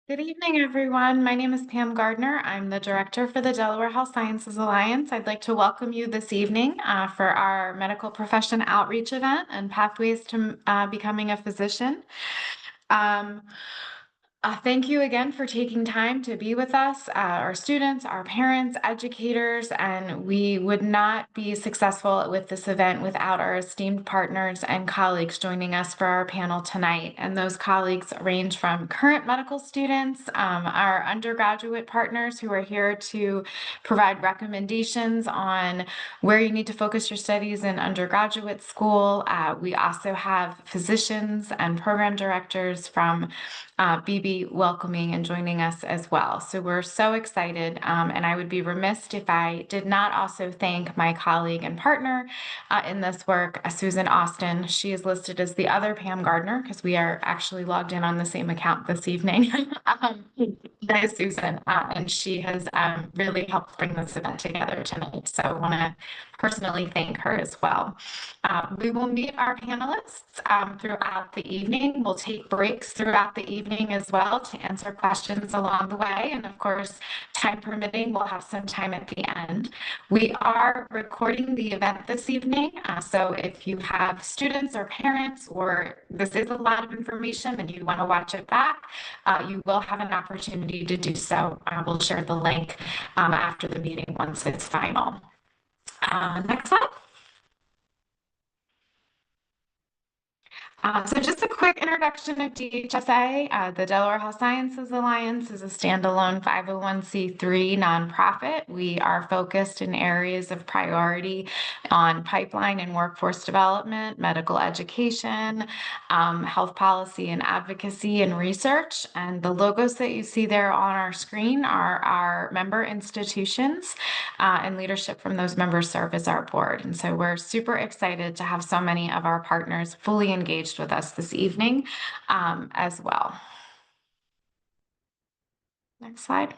Good evening, everyone. My name is Pam Gardner. I'm the director for the Delaware Health Sciences Alliance. I'd like to welcome you this evening for our medical profession outreach event and pathways to becoming a physician. Um, Thank you again for taking time to be with us, our students, our parents, educators, and we would not be successful with this event without our esteemed partners and colleagues joining us for our panel tonight. And those colleagues range from current medical students, our undergraduate partners who are here to provide recommendations on where you need to focus your studies in undergraduate school. We also have physicians and program directors from BB welcoming and joining us as well. So we're so excited, and I would be remiss if I did not also thank my colleague and partner in this work, Susan Austin. She is listed as the other Pam Gardner because we are actually logged in on the same account this evening. That is Susan, and she has really helped bring this event together tonight. So I want to personally thank her as well. We will meet our panelists throughout the evening. We'll take breaks throughout the evening as well to answer questions along the way. And of course, time permitting, we'll have some time at the end. We are recording the event this evening. So if you have students or parents, or this is a lot of information and you want to watch it back, you will have an opportunity to do so. We'll share the link after the meeting once it's final. Next slide. So just a quick introduction of DHSA. The Delaware Health Sciences Alliance is a standalone 501c3 nonprofit. We are focused in areas of priority on pipeline and workforce development, medical education, health policy and advocacy and research. And the logos that you see there on our screen are our member institutions, and leadership from those members serve as our board. And so we're super excited to have so many of our partners fully engaged with us this evening as well. Next slide.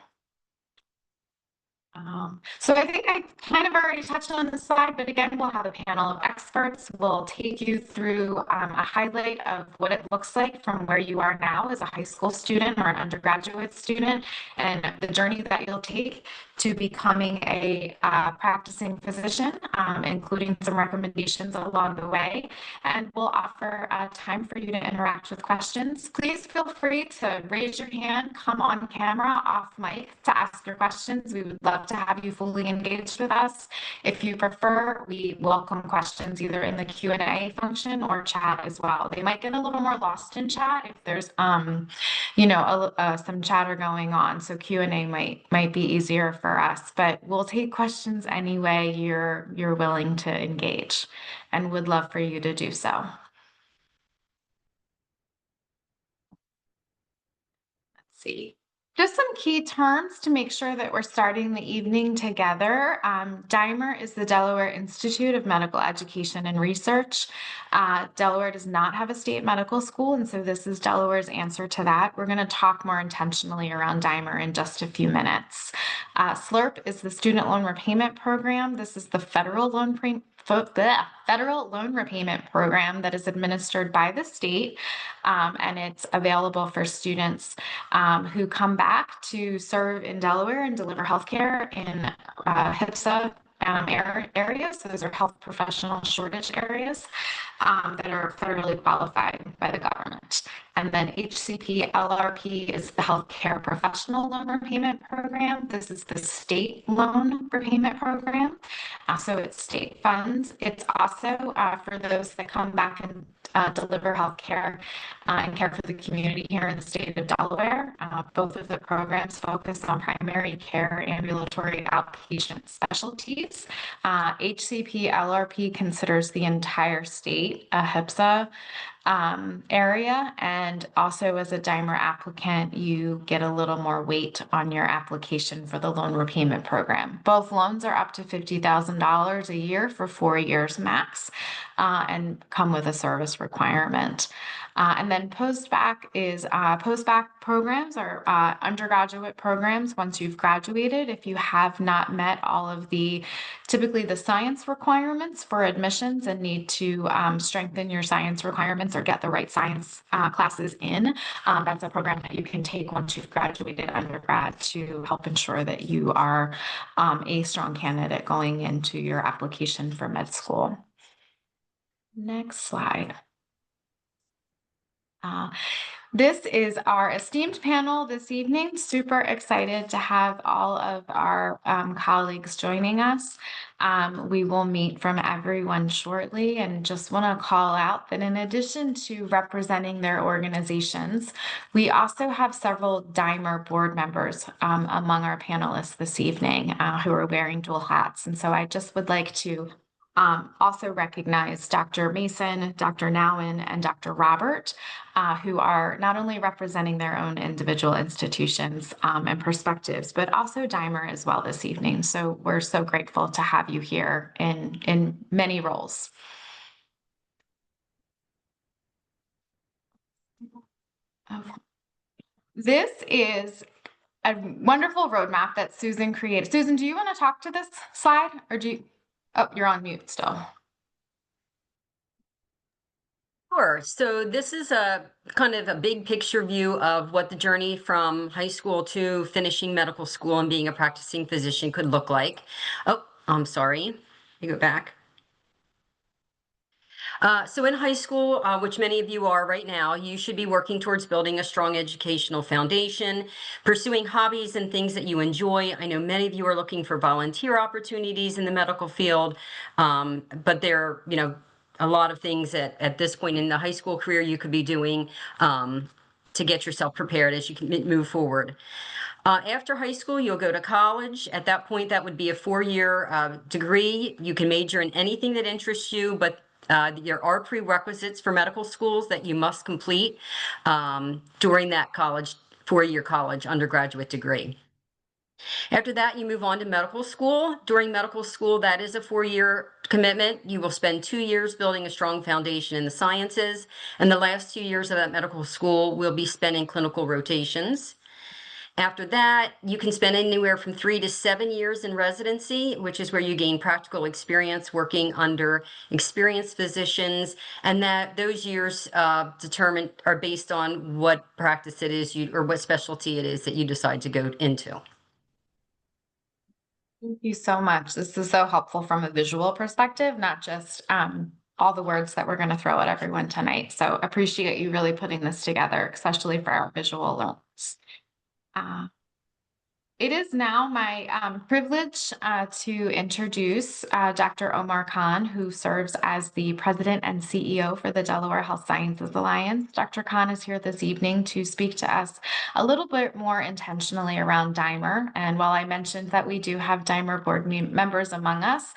So I think I kind of already touched on this slide, but again, we'll have a panel of experts. We'll take you through a highlight of what it looks like from where you are now as a high school student or an undergraduate student, and the journey that you'll take to becoming a practicing physician, including some recommendations along the way. And we'll offer time for you to interact with questions. Please feel free to raise your hand, come on camera, off mic to ask your questions. We would love to have you fully engaged with us. If you prefer, we welcome questions either in the Q&A function or chat as well. They might get a little more lost in chat if there's, some chatter going on. So Q&A might be easier for us, but we'll take questions any way you're willing to engage, and would love for you to do so. Let's see. Just some key terms to make sure that we're starting the evening together. DIMER is the Delaware Institute of Medical Education and Research. Delaware does not have a state medical school, and so this is Delaware's answer to that. We're going to talk more intentionally around DIMER in just a few minutes. SLRP is the Student Loan Repayment Program. This is the federal loan repayment program that is administered by the state, and it's available for students who come back to serve in Delaware and deliver healthcare in HPSA areas. So those are health professional shortage areas that are federally qualified by the government. And then HCP LRP is the Healthcare Professional Loan Repayment Program. This is the state loan repayment program. So it's state funds. It's also for those that come back and deliver healthcare and care for the community here in the state of Delaware. Both of the programs focus on primary care, ambulatory outpatient specialties. HCP LRP considers the entire state a HPSA area, and also as a DIMER applicant, you get a little more weight on your application for the loan repayment program. Both loans are up to $50,000 a year for 4 years max, and come with a service requirement. And then post-bac programs are undergraduate programs once you've graduated. If you have not met all of typically the science requirements for admissions and need to strengthen your science requirements or get the right science classes in. That's a program that you can take once you've graduated undergrad to help ensure that you are a strong candidate going into your application for med school. Next slide. This is our esteemed panel this evening. Super excited to have all of our colleagues joining us. We will meet from everyone shortly, and just want to call out that in addition to representing their organizations, we also have several DIMER board members among our panelists this evening who are wearing dual hats. And so I just would like to also recognize Dr. Mason, Dr. Nowen, and Dr. Robert, who are not only representing their own individual institutions and perspectives, but also DIMER as well this evening. So we're so grateful to have you here in many roles. This is a wonderful roadmap that Susan created. Susan, do you want to talk to this slide, or do you? Oh, you're on mute still. Sure. So this is a kind of a big picture view of what the journey from high school to finishing medical school and being a practicing physician could look like. Oh, I'm sorry. You go back. So in high school, which many of you are right now, you should be working towards building a strong educational foundation, pursuing hobbies and things that you enjoy. I know many of you are looking for volunteer opportunities in the medical field, but there are, a lot of things at this point in the high school career you could be doing to get yourself prepared as you can move forward. After high school, you'll go to college. At that point, that would be a 4-year degree. You can major in anything that interests you, but there are prerequisites for medical schools that you must complete during that 4-year college undergraduate degree. After that, you move on to medical school. During medical school, that is a 4-year commitment. You will spend 2 years building a strong foundation in the sciences, and the last 2 years of that medical school will be spent in clinical rotations. After that, you can spend anywhere from 3 to 7 years in residency, which is where you gain practical experience working under experienced physicians, and that those years are based on what practice it is or what specialty it is that you decide to go into. Thank you so much. This is so helpful from a visual perspective, not just all the words that we're going to throw at everyone tonight. So appreciate you really putting this together, especially for our visual learners. It is now my privilege to introduce Dr. Omar Khan, who serves as the President and CEO for the Delaware Health Sciences Alliance. Dr. Khan is here this evening to speak to us a little bit more intentionally around DIMER. And while I mentioned that we do have DIMER board members among us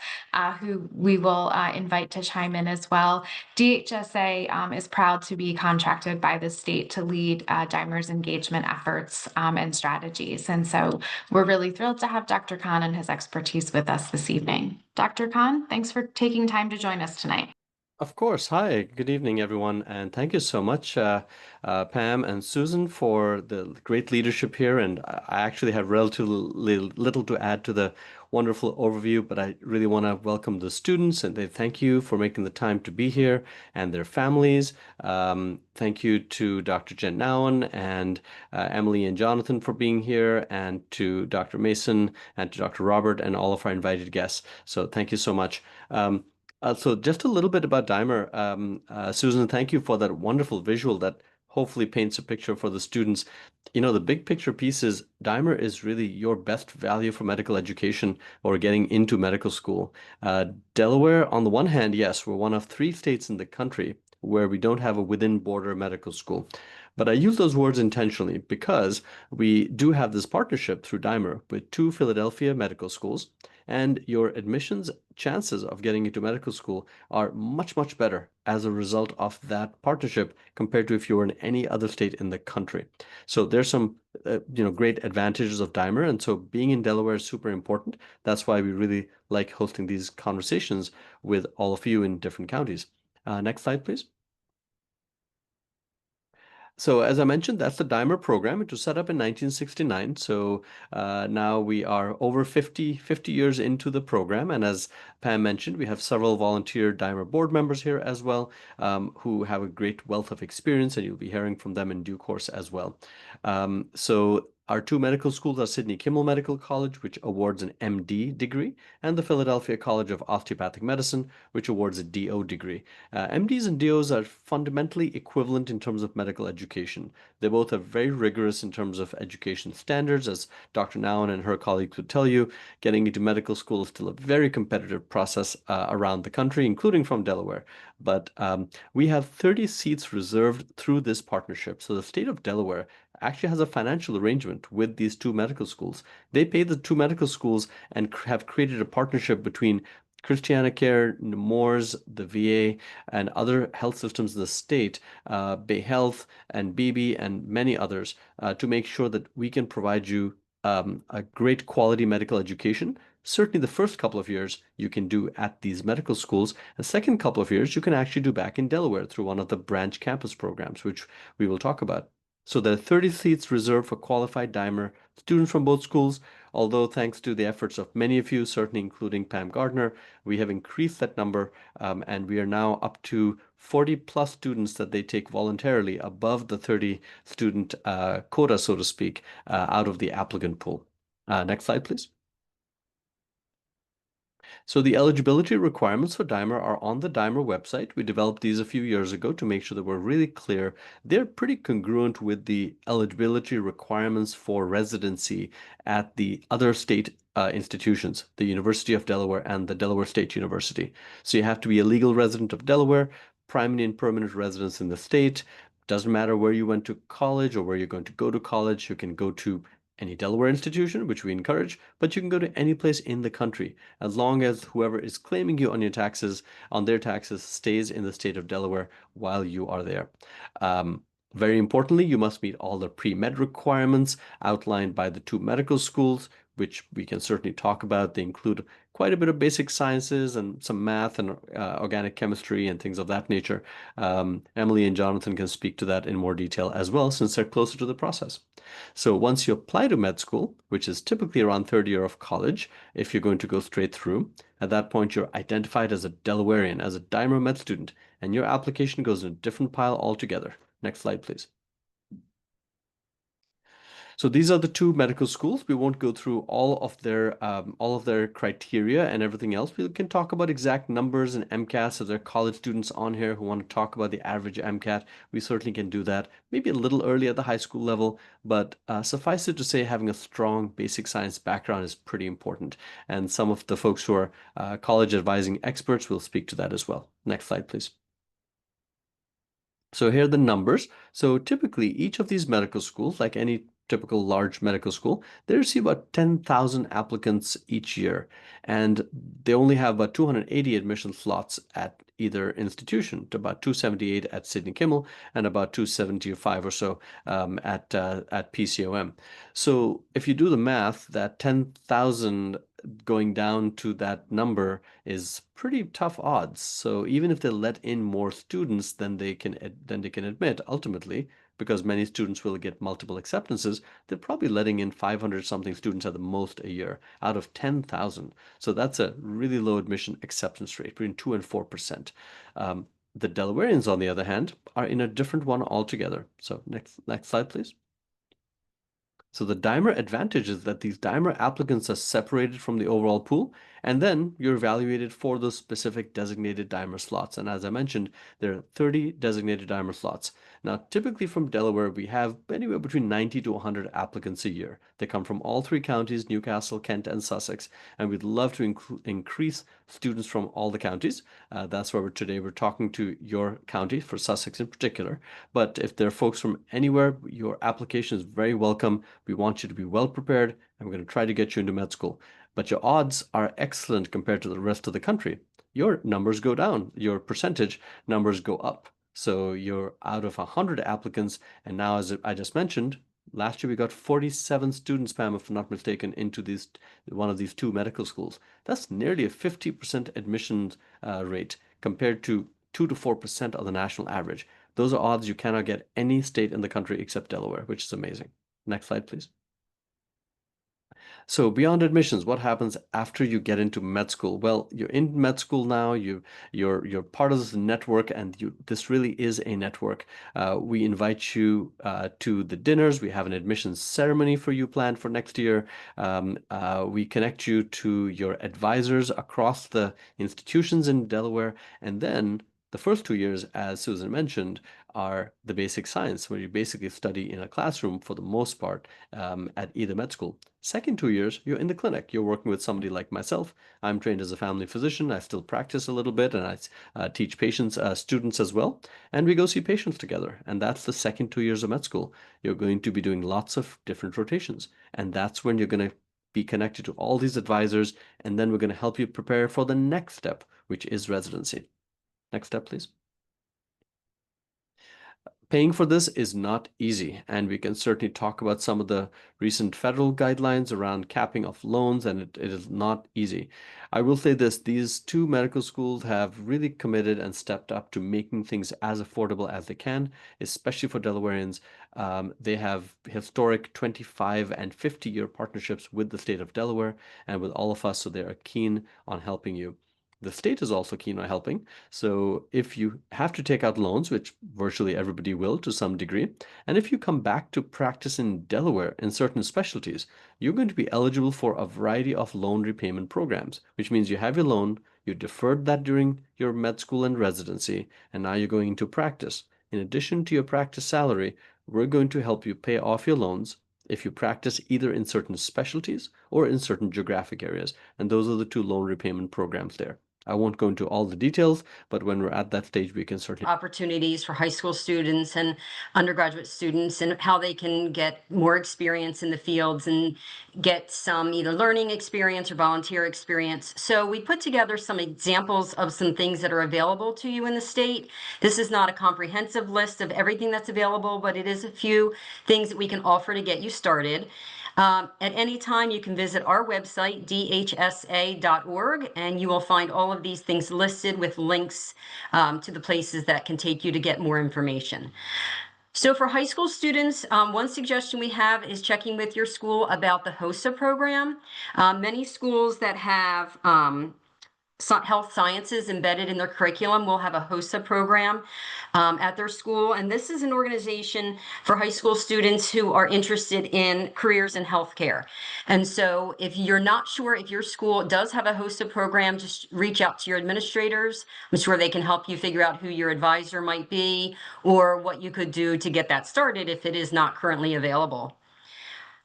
who we will invite to chime in as well, DHSA is proud to be contracted by the state to lead DIMER's engagement efforts and strategies. And so we're really thrilled to have Dr. Khan and his expertise with us this evening. Dr. Khan, thanks for taking time to join us tonight. Of course. Hi, good evening, everyone. And thank you so much, Pam and Susan, for the great leadership here. And I actually have relatively little to add to the wonderful overview, but I really want to welcome the students and they thank you for making the time to be here and their families. Thank you to Dr. Jen Nowen and Emily and Jonathan for being here, and to Dr. Mason and to Dr. Robert and all of our invited guests. So thank you so much. So just a little bit about DIMER. Susan, thank you for that wonderful visual that hopefully paints a picture for the students. The big picture piece is DIMER is really your best value for medical education or getting into medical school. Delaware, on the one hand, yes, we're one of 3 states in the country where we don't have a within border medical school. But I use those words intentionally because we do have this partnership through DIMER with 2 Philadelphia medical schools, and your admissions chances of getting into medical school are much, much better as a result of that partnership compared to if you were in any other state in the country. So there's some great advantages of DIMER, and so being in Delaware is super important. That's why we really like hosting these conversations with all of you in different counties. Next slide, please. So as I mentioned, that's the DIMER program. It was set up in 1969. So now we are over 50 years into the program. And as Pam mentioned, we have several volunteer DIMER board members here as well, who have a great wealth of experience, and you'll be hearing from them in due course as well. So our two medical schools are Sidney Kimmel Medical College, which awards an MD degree, and the Philadelphia College of Osteopathic Medicine, which awards a DO degree. MDs and DOs are fundamentally equivalent in terms of medical education. They both are very rigorous in terms of education standards. As Dr. Nowen and her colleagues would tell you, getting into medical school is still a very competitive process around the country, including from Delaware. But we have 30 seats reserved through this partnership. So the state of Delaware actually has a financial arrangement with these two medical schools. They pay the two medical schools and have created a partnership between Christiana Care, Nemours, the VA, and other health systems in the state, Bay Health and BB, and many others, to make sure that we can provide you a great quality medical education. Certainly, the first couple of years you can do at these medical schools. The second couple of years you can actually do back in Delaware through one of the branch campus programs, which we will talk about. So there are 30 seats reserved for qualified DIMER students from both schools, although thanks to the efforts of many of you, certainly including Pam Gardner, we have increased that number, and we are now up to 40 plus students that they take voluntarily above the 30 student quota, so to speak, out of the applicant pool. Next slide, please. So the eligibility requirements for DIMER are on the DIMER website. We developed these a few years ago to make sure that we're really clear. They're pretty congruent with the eligibility requirements for residency at the other state institutions, the University of Delaware and the Delaware State University. So you have to be a legal resident of Delaware, primary and permanent residence in the state. Doesn't matter where you went to college or where you're going to go to college. You can go to any Delaware institution, which we encourage, but you can go to any place in the country as long as whoever is claiming you on your taxes, on their taxes, stays in the state of Delaware while you are there. Very importantly, you must meet all the pre-med requirements outlined by the two medical schools, which we can certainly talk about. They include quite a bit of basic sciences and some math and organic chemistry and things of that nature. Emily and Jonathan can speak to that in more detail as well, since they're closer to the process. So once you apply to med school, which is typically around third year of college, if you're going to go straight through, at that point you're identified as a Delawarean, as a DIMER med student, and your application goes in a different pile altogether. Next slide, please. So these are the two medical schools. We won't go through all of their criteria and everything else. We can talk about exact numbers and MCAT. So there are college students on here who want to talk about the average MCAT. We certainly can do that, maybe a little early at the high school level, but suffice it to say, having a strong basic science background is pretty important. And some of the folks who are college advising experts will speak to that as well. Next slide, please. So here are the numbers. So typically each of these medical schools, like any typical large medical school, they receive about 10,000 applicants each year, and they only have about 280 admission slots at either institution, to about 278 at Sidney Kimmel and about 275 or so at PCOM. So if you do the math, that 10,000 going down to that number is pretty tough odds. So even if they let in more students than they can admit, ultimately, because many students will get multiple acceptances, they're probably letting in 500 something students at the most a year out of 10,000. So that's a really low admission acceptance rate, between 2 and 4%. The Delawareans, on the other hand, are in a different one altogether. So next slide, please. So the DIMER advantage is that these DIMER applicants are separated from the overall pool, and then you're evaluated for those specific designated DIMER slots. And as I mentioned, there are 30 designated DIMER slots. Now, typically from Delaware, we have anywhere between 90 to 100 applicants a year. They come from all three counties, Newcastle, Kent, and Sussex, and we'd love to increase students from all the counties. That's why today we're talking to your county, for Sussex in particular. But if there are folks from anywhere, your application is very welcome. We want you to be well prepared, and we're going to try to get you into med school. But your odds are excellent compared to the rest of the country. Your numbers go down, your percentage numbers go up. So you're out of 100 applicants, and now, as I just mentioned, last year we got 47 students, Pam, if I'm not mistaken, into one of these two medical schools. That's nearly a 50% admissions rate compared to 2 to 4% of the national average. Those are odds you cannot get any state in the country except Delaware, which is amazing. Next slide, please. So beyond admissions, what happens after you get into med school? Well, you're in med school now. You're part of this network, and this really is a network. We invite you to the dinners. We have an admissions ceremony for you planned for next year. We connect you to your advisors across the institutions in Delaware, and then the first 2 years, as Susan mentioned, are the basic science, where you basically study in a classroom for the most part at either med school. Second 2 years, you're in the clinic. You're working with somebody like myself. I'm trained as a family physician. I still practice a little bit, and I teach patients, students as well. And we go see patients together. And that's the second 2 years of med school. You're going to be doing lots of different rotations. And that's when you're going to be connected to all these advisors. And then we're going to help you prepare for the next step, which is residency. Next step, please. Paying for this is not easy, and we can certainly talk about some of the recent federal guidelines around capping of loans, and it is not easy. I will say this, these two medical schools have really committed and stepped up to making things as affordable as they can, especially for Delawareans. They have historic 25 and 50-year partnerships with the state of Delaware and with all of us, so they are keen on helping you. The state is also keen on helping. So if you have to take out loans, which virtually everybody will to some degree, and if you come back to practice in Delaware in certain specialties, you're going to be eligible for a variety of loan repayment programs, which means you have your loan, you deferred that during your med school and residency, and now you're going into practice. In addition to your practice salary, we're going to help you pay off your loans if you practice either in certain specialties or in certain geographic areas. And those are the two loan repayment programs there. I won't go into all the details, but when we're at that stage, we can certainly opportunities for high school students and undergraduate students and how they can get more experience in the fields and get some either learning experience or volunteer experience. So we put together some examples of some things that are available to you in the state. This is not a comprehensive list of everything that's available, but it is a few things that we can offer to get you started. At any time, you can visit our website, dhsa.org, and you will find all of these things listed with links to the places that can take you to get more information. So for high school students, one suggestion we have is checking with your school about the HOSA program. Many schools that have health sciences embedded in their curriculum will have a HOSA program at their school. And this is an organization for high school students who are interested in careers in healthcare. And so if you're not sure if your school does have a HOSA program, just reach out to your administrators. I'm sure they can help you figure out who your advisor might be or what you could do to get that started if it is not currently available.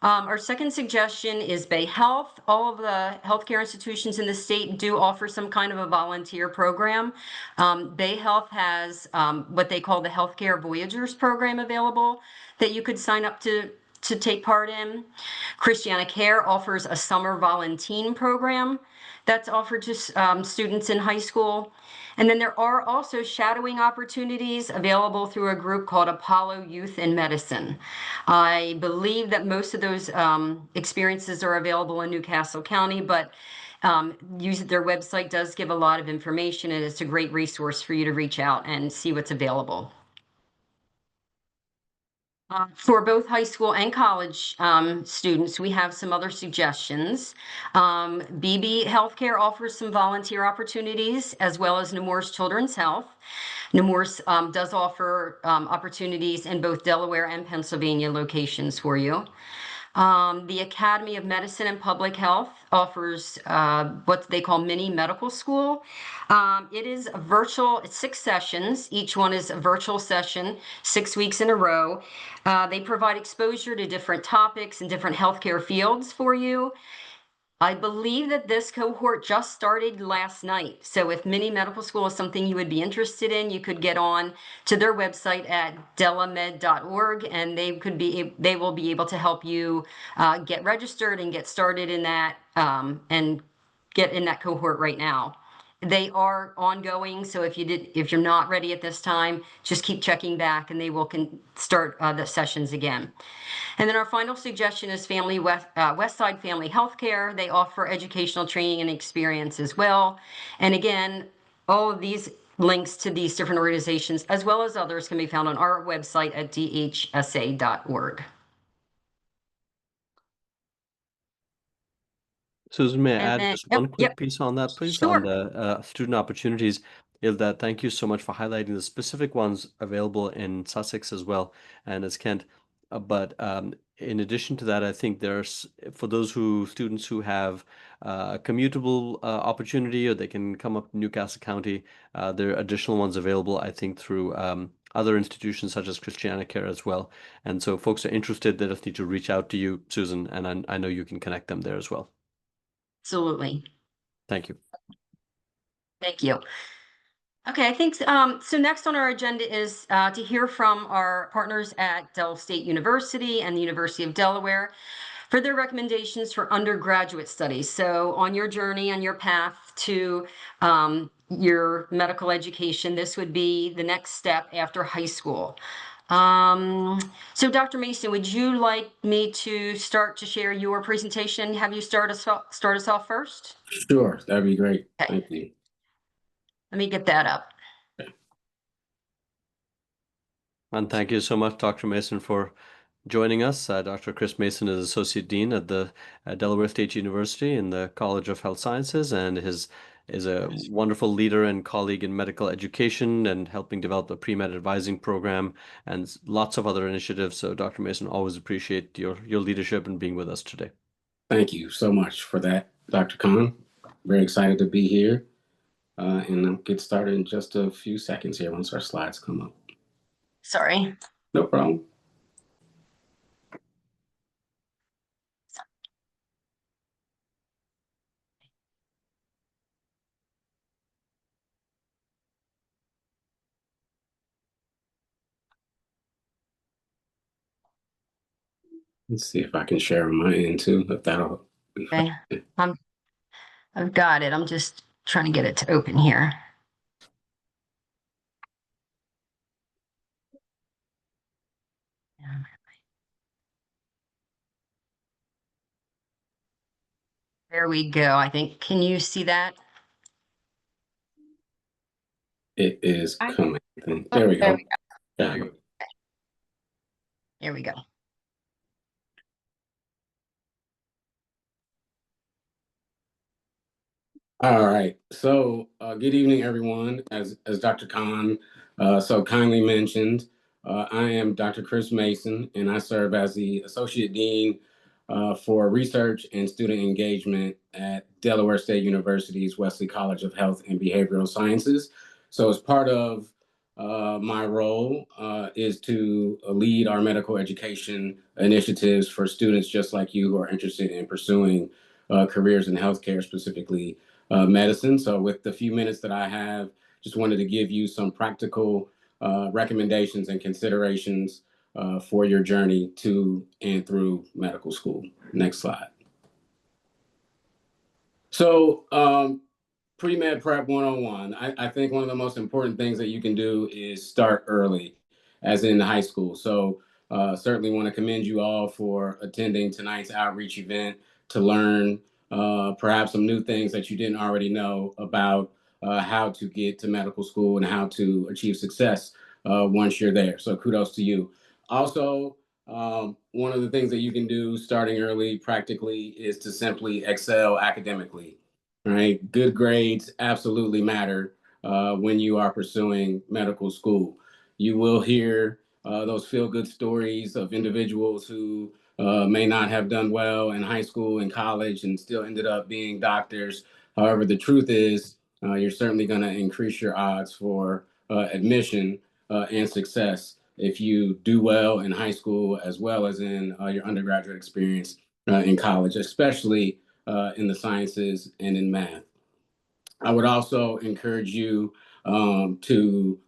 Our second suggestion is Bay Health. All of the healthcare institutions in the state do offer some kind of a volunteer program. Bay Health has what they call the Healthcare Voyagers program available that you could sign up to take part in. Christiana Care offers a summer volunteer program that's offered to students in high school. And then there are also shadowing opportunities available through a group called Apollo Youth in Medicine. I believe that most of those experiences are available in Newcastle County, but their website does give a lot of information, and it's a great resource for you to reach out and see what's available. For both high school and college students, we have some other suggestions. BB Healthcare offers some volunteer opportunities, as well as Nemours Children's Health. Nemours does offer opportunities in both Delaware and Pennsylvania locations for you. The Academy of Medicine and Public Health offers what they call mini medical school. It is a virtual, it's 6 sessions. Each one is a virtual session, 6 weeks in a row. They provide exposure to different topics and different healthcare fields for you. I believe that this cohort just started last night. So if mini medical school is something you would be interested in, you could get on to their website at delamed.org, and they will be able to help you get registered and get started in that and get in that cohort right now. They are ongoing, so if you're not ready at this time, just keep checking back, and they will start the sessions again. And then our final suggestion is Westside Family Healthcare. They offer educational training and experience as well. And again, all of these links to these different organizations, as well as others, can be found on our website at dhsa.org. Susan, may I And add then, just oh, one quick yep, piece on that, please, on sure. the student opportunities? Is that thank you so much for highlighting the specific ones available in Sussex as well and as Kent. But in addition to that, I think there's for those students who have a commutable opportunity or they can come up to Newcastle County, there are additional ones available, I think, through other institutions such as Christiana Care as well. And so folks are interested, they just need to reach out to you, Susan, and I know you can connect them there as well. Absolutely. Thank you. Thank you. Okay, I think so. Next on our agenda is to hear from our partners at Dell State University and the University of Delaware for their recommendations for undergraduate studies. So on your journey, on your path to your medical education, this would be the next step after high school. So Dr. Mason, would you like me to start to share your presentation? Have you start us off first? Sure, that'd be great. Okay. Thank you. Let me get that up. And thank you so much, Dr. Mason, for joining us. Dr. Chris Mason is Associate Dean at the Delaware State University in the College of Health Sciences and is a wonderful leader and colleague in medical education and helping develop the pre-med advising program and lots of other initiatives. So Dr. Mason, always appreciate your leadership and being with us today. Thank you so much for that, Dr. Khan. Very excited to be here. And I'll get started in just a few seconds here once our slides come up. Sorry. No problem. Let's see if I can share on my end too, if that'll be Okay. I've got it. I'm just trying to get it to open here. There we go. I think, can you see that? It is I- coming. Oh, There we there go. Got it. There we go. All right. So, good evening, everyone. As Dr. Khan so kindly mentioned, I am Dr. Chris Mason, and I serve as the Associate Dean for Research and Student Engagement at Delaware State University's Wesley College of Health and Behavioral Sciences. So, as part of my role is to lead our medical education initiatives for students just like you who are interested in pursuing careers in healthcare, specifically medicine. So with the few minutes that I have, just wanted to give you some practical recommendations and considerations for your journey to and through medical school. Next slide. So pre-med prep 101, I think one of the most important things that you can do is start early, as in high school. So certainly want to commend you all for attending tonight's outreach event to learn perhaps some new things that you didn't already know about how to get to medical school and how to achieve success once you're there. So kudos to you. Also, one of the things that you can do starting early practically is to simply excel academically. Right? Good grades absolutely matter when you are pursuing medical school. You will hear those feel-good stories of individuals who may not have done well in high school and college and still ended up being doctors. However, the truth is you're certainly going to increase your odds for admission and success if you do well in high school as well as in your undergraduate experience in college, especially in the sciences and in math. I would also encourage you to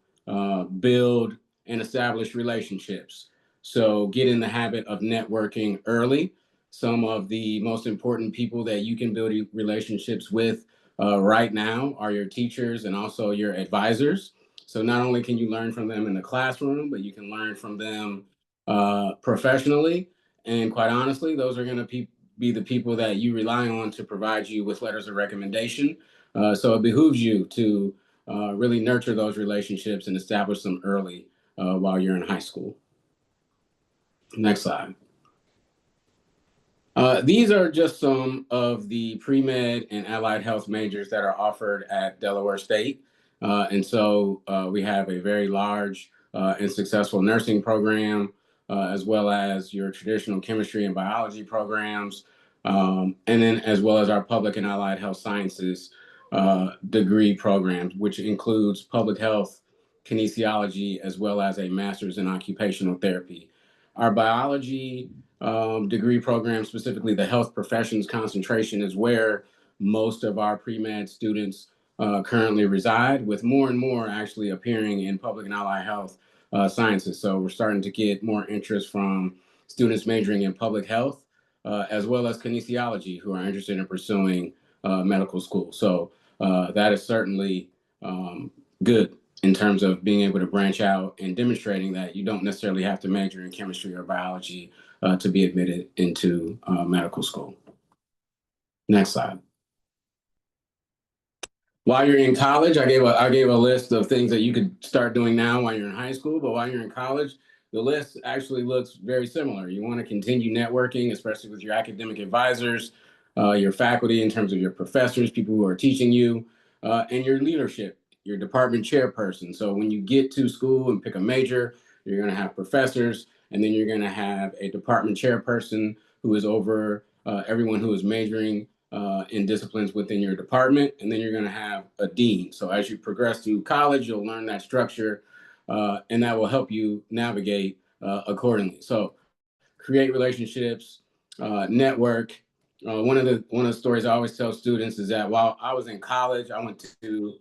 build and establish relationships. So get in the habit of networking early. Some of the most important people that you can build relationships with right now are your teachers and also your advisors. So not only can you learn from them in the classroom, but you can learn from them professionally. And quite honestly, those are going to be the people that you rely on to provide you with letters of recommendation. So it behooves you to really nurture those relationships and establish them early while you're in high school. Next slide. These are just some of the pre-med and allied health majors that are offered at Delaware State. We have a very large and successful nursing program, as well as your traditional chemistry and biology programs, and then as well as our public and allied health sciences degree programs, which includes public health, kinesiology, as well as a master's in occupational therapy. Our biology degree program, specifically the health professions concentration, is where most of our pre-med students currently reside, with more and more actually appearing in public and allied health sciences. So we're starting to get more interest from students majoring in public health, as well as kinesiology, who are interested in pursuing medical school. So that is certainly good in terms of being able to branch out and demonstrating that you don't necessarily have to major in chemistry or biology to be admitted into medical school. Next slide. While you're in college, I gave a list of things that you could start doing now while you're in high school, but while you're in college, the list actually looks very similar. You want to continue networking, especially with your academic advisors, your faculty in terms of your professors, people who are teaching you, and your leadership, your department chairperson. So when you get to school and pick a major, you're going to have professors, and then you're going to have a department chairperson who is over everyone who is majoring in disciplines within your department, and then you're going to have a dean. So as you progress through college, you'll learn that structure, and that will help you navigate accordingly. So create relationships, network. One of the stories I always tell students is that while I was in college, I went to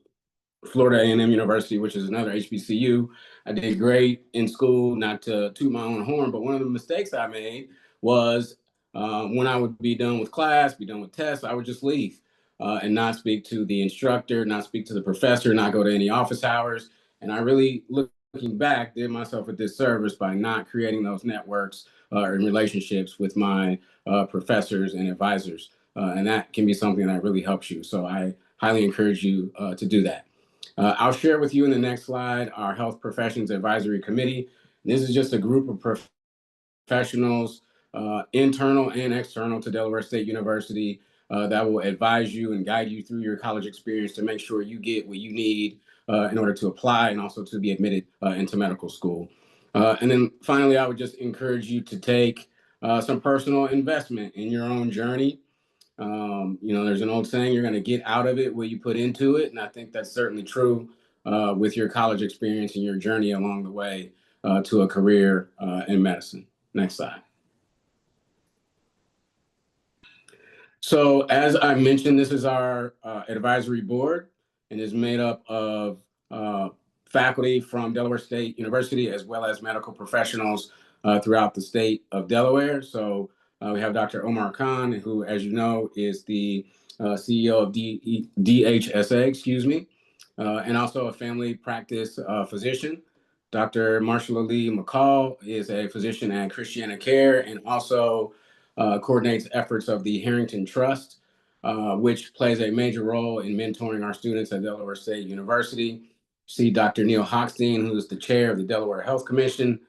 Florida A&M University, which is another HBCU. I did great in school, not to toot my own horn, but one of the mistakes I made was when I would be done with class, be done with tests, I would just leave and not speak to the instructor, not speak to the professor, not go to any office hours. And I really, looking back, did myself a disservice by not creating those networks and relationships with my professors and advisors. And that can be something that really helps you. So I highly encourage you to do that. I'll share with you in the next slide our Health Professions Advisory Committee. This is just a group of professionals, internal and external to Delaware State University, that will advise you and guide you through your college experience to make sure you get what you need in order to apply and also to be admitted into medical school. And then finally, I would just encourage you to take some personal investment in your own journey. There's an old saying, you're going to get out of it what you put into it. And I think that's certainly true with your college experience and your journey along the way to a career in medicine. Next slide. So as I mentioned, this is our advisory board and is made up of faculty from Delaware State University, as well as medical professionals throughout the state of Delaware. So we have Dr. Omar Khan, who, as you know, is the CEO of DHSA, and also a family practice physician. Dr. Marshall Ali McCall is a physician at Christiana Care and also coordinates efforts of the Harrington Trust, which plays a major role in mentoring our students at Delaware State University. See Dr. Neil Hochstein, who is the chair of the Delaware Health Commission.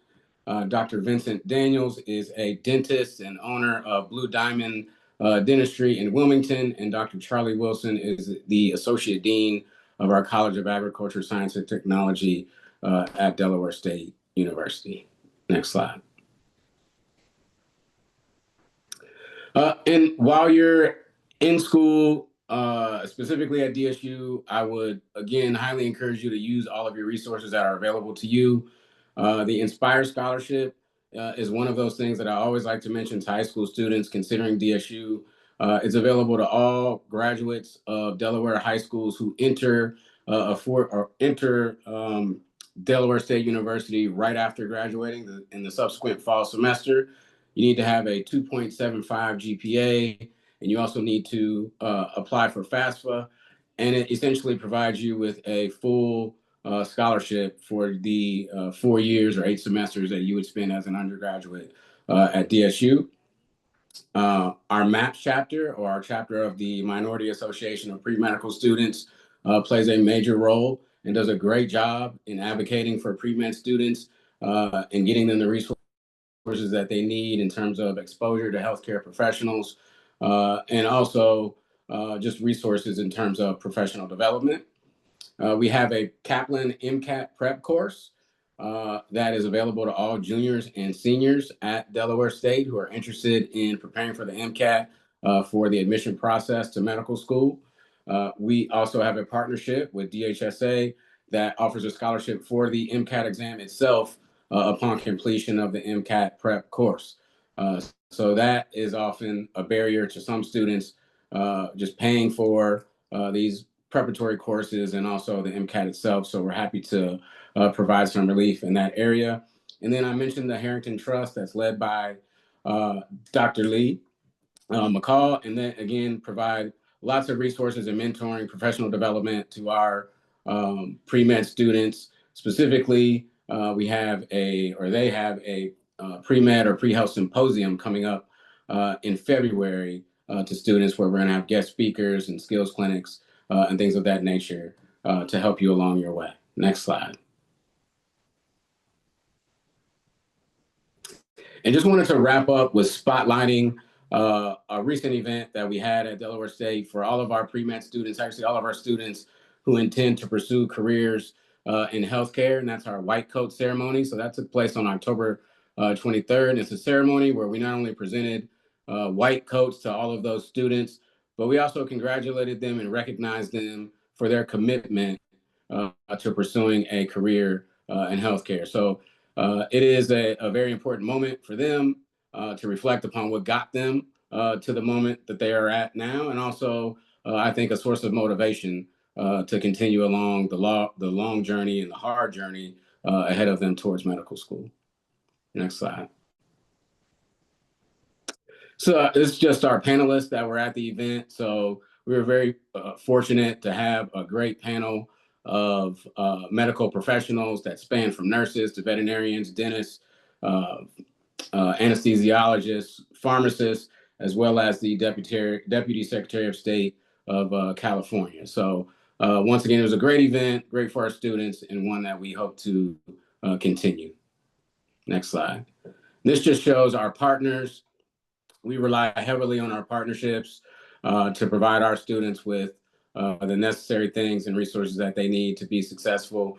Dr. Vincent Daniels is a dentist and owner of Blue Diamond Dentistry in Wilmington. And Dr. Charlie Wilson is the associate dean of our College of Agriculture, Science, and Technology at Delaware State University. Next slide. And while you're in school, specifically at DSU, I would, again, highly encourage you to use all of your resources that are available to you. The Inspire Scholarship is one of those things that I always like to mention to high school students considering DSU. It's available to all graduates of Delaware high schools who enter Delaware State University right after graduating in the subsequent fall semester. You need to have a 2.75 GPA, and you also need to apply for FAFSA, and it essentially provides you with a full scholarship for the 4 years or 8 semesters that you would spend as an undergraduate at DSU. Our MAPS chapter, or our chapter of the Minority Association of Pre-Medical Students, plays a major role and does a great job in advocating for pre-med students and getting them the resources resources that they need in terms of exposure to healthcare professionals, and also just resources in terms of professional development. We have a Kaplan MCAT prep course that is available to all juniors and seniors at Delaware State who are interested in preparing for the MCAT for the admission process to medical school. We also have a partnership with DHSA that offers a scholarship for the MCAT exam itself upon completion of the MCAT prep course. So that is often a barrier to some students just paying for these preparatory courses and also the MCAT itself. So we're happy to provide some relief in that area. And then I mentioned the Harrington Trust that's led by Dr. Lee McCall, and then again, provide lots of resources and mentoring, professional development to our pre-med students. Specifically, they have a pre-med or pre-health symposium coming up in February to students where we're going to have guest speakers and skills clinics and things of that nature to help you along your way. Next slide. And just wanted to wrap up with spotlighting a recent event that we had at Delaware State for all of our pre-med students, actually all of our students who intend to pursue careers in healthcare, and that's our white coat ceremony. So that took place on October 23rd. It's a ceremony where we not only presented white coats to all of those students, but we also congratulated them and recognized them for their commitment to pursuing a career in healthcare. So it is a very important moment for them to reflect upon what got them to the moment that they are at now, and also I think a source of motivation to continue along the long journey and the hard journey ahead of them towards medical school. Next slide. So it's just our panelists that were at the event. So we were very fortunate to have a great panel of medical professionals that span from nurses to veterinarians, dentists, anesthesiologists, pharmacists, as well as the Deputy Secretary of State of California. So once again, it was a great event, great for our students, and one that we hope to continue. Next slide. This just shows our partners. We rely heavily on our partnerships to provide our students with the necessary things and resources that they need to be successful.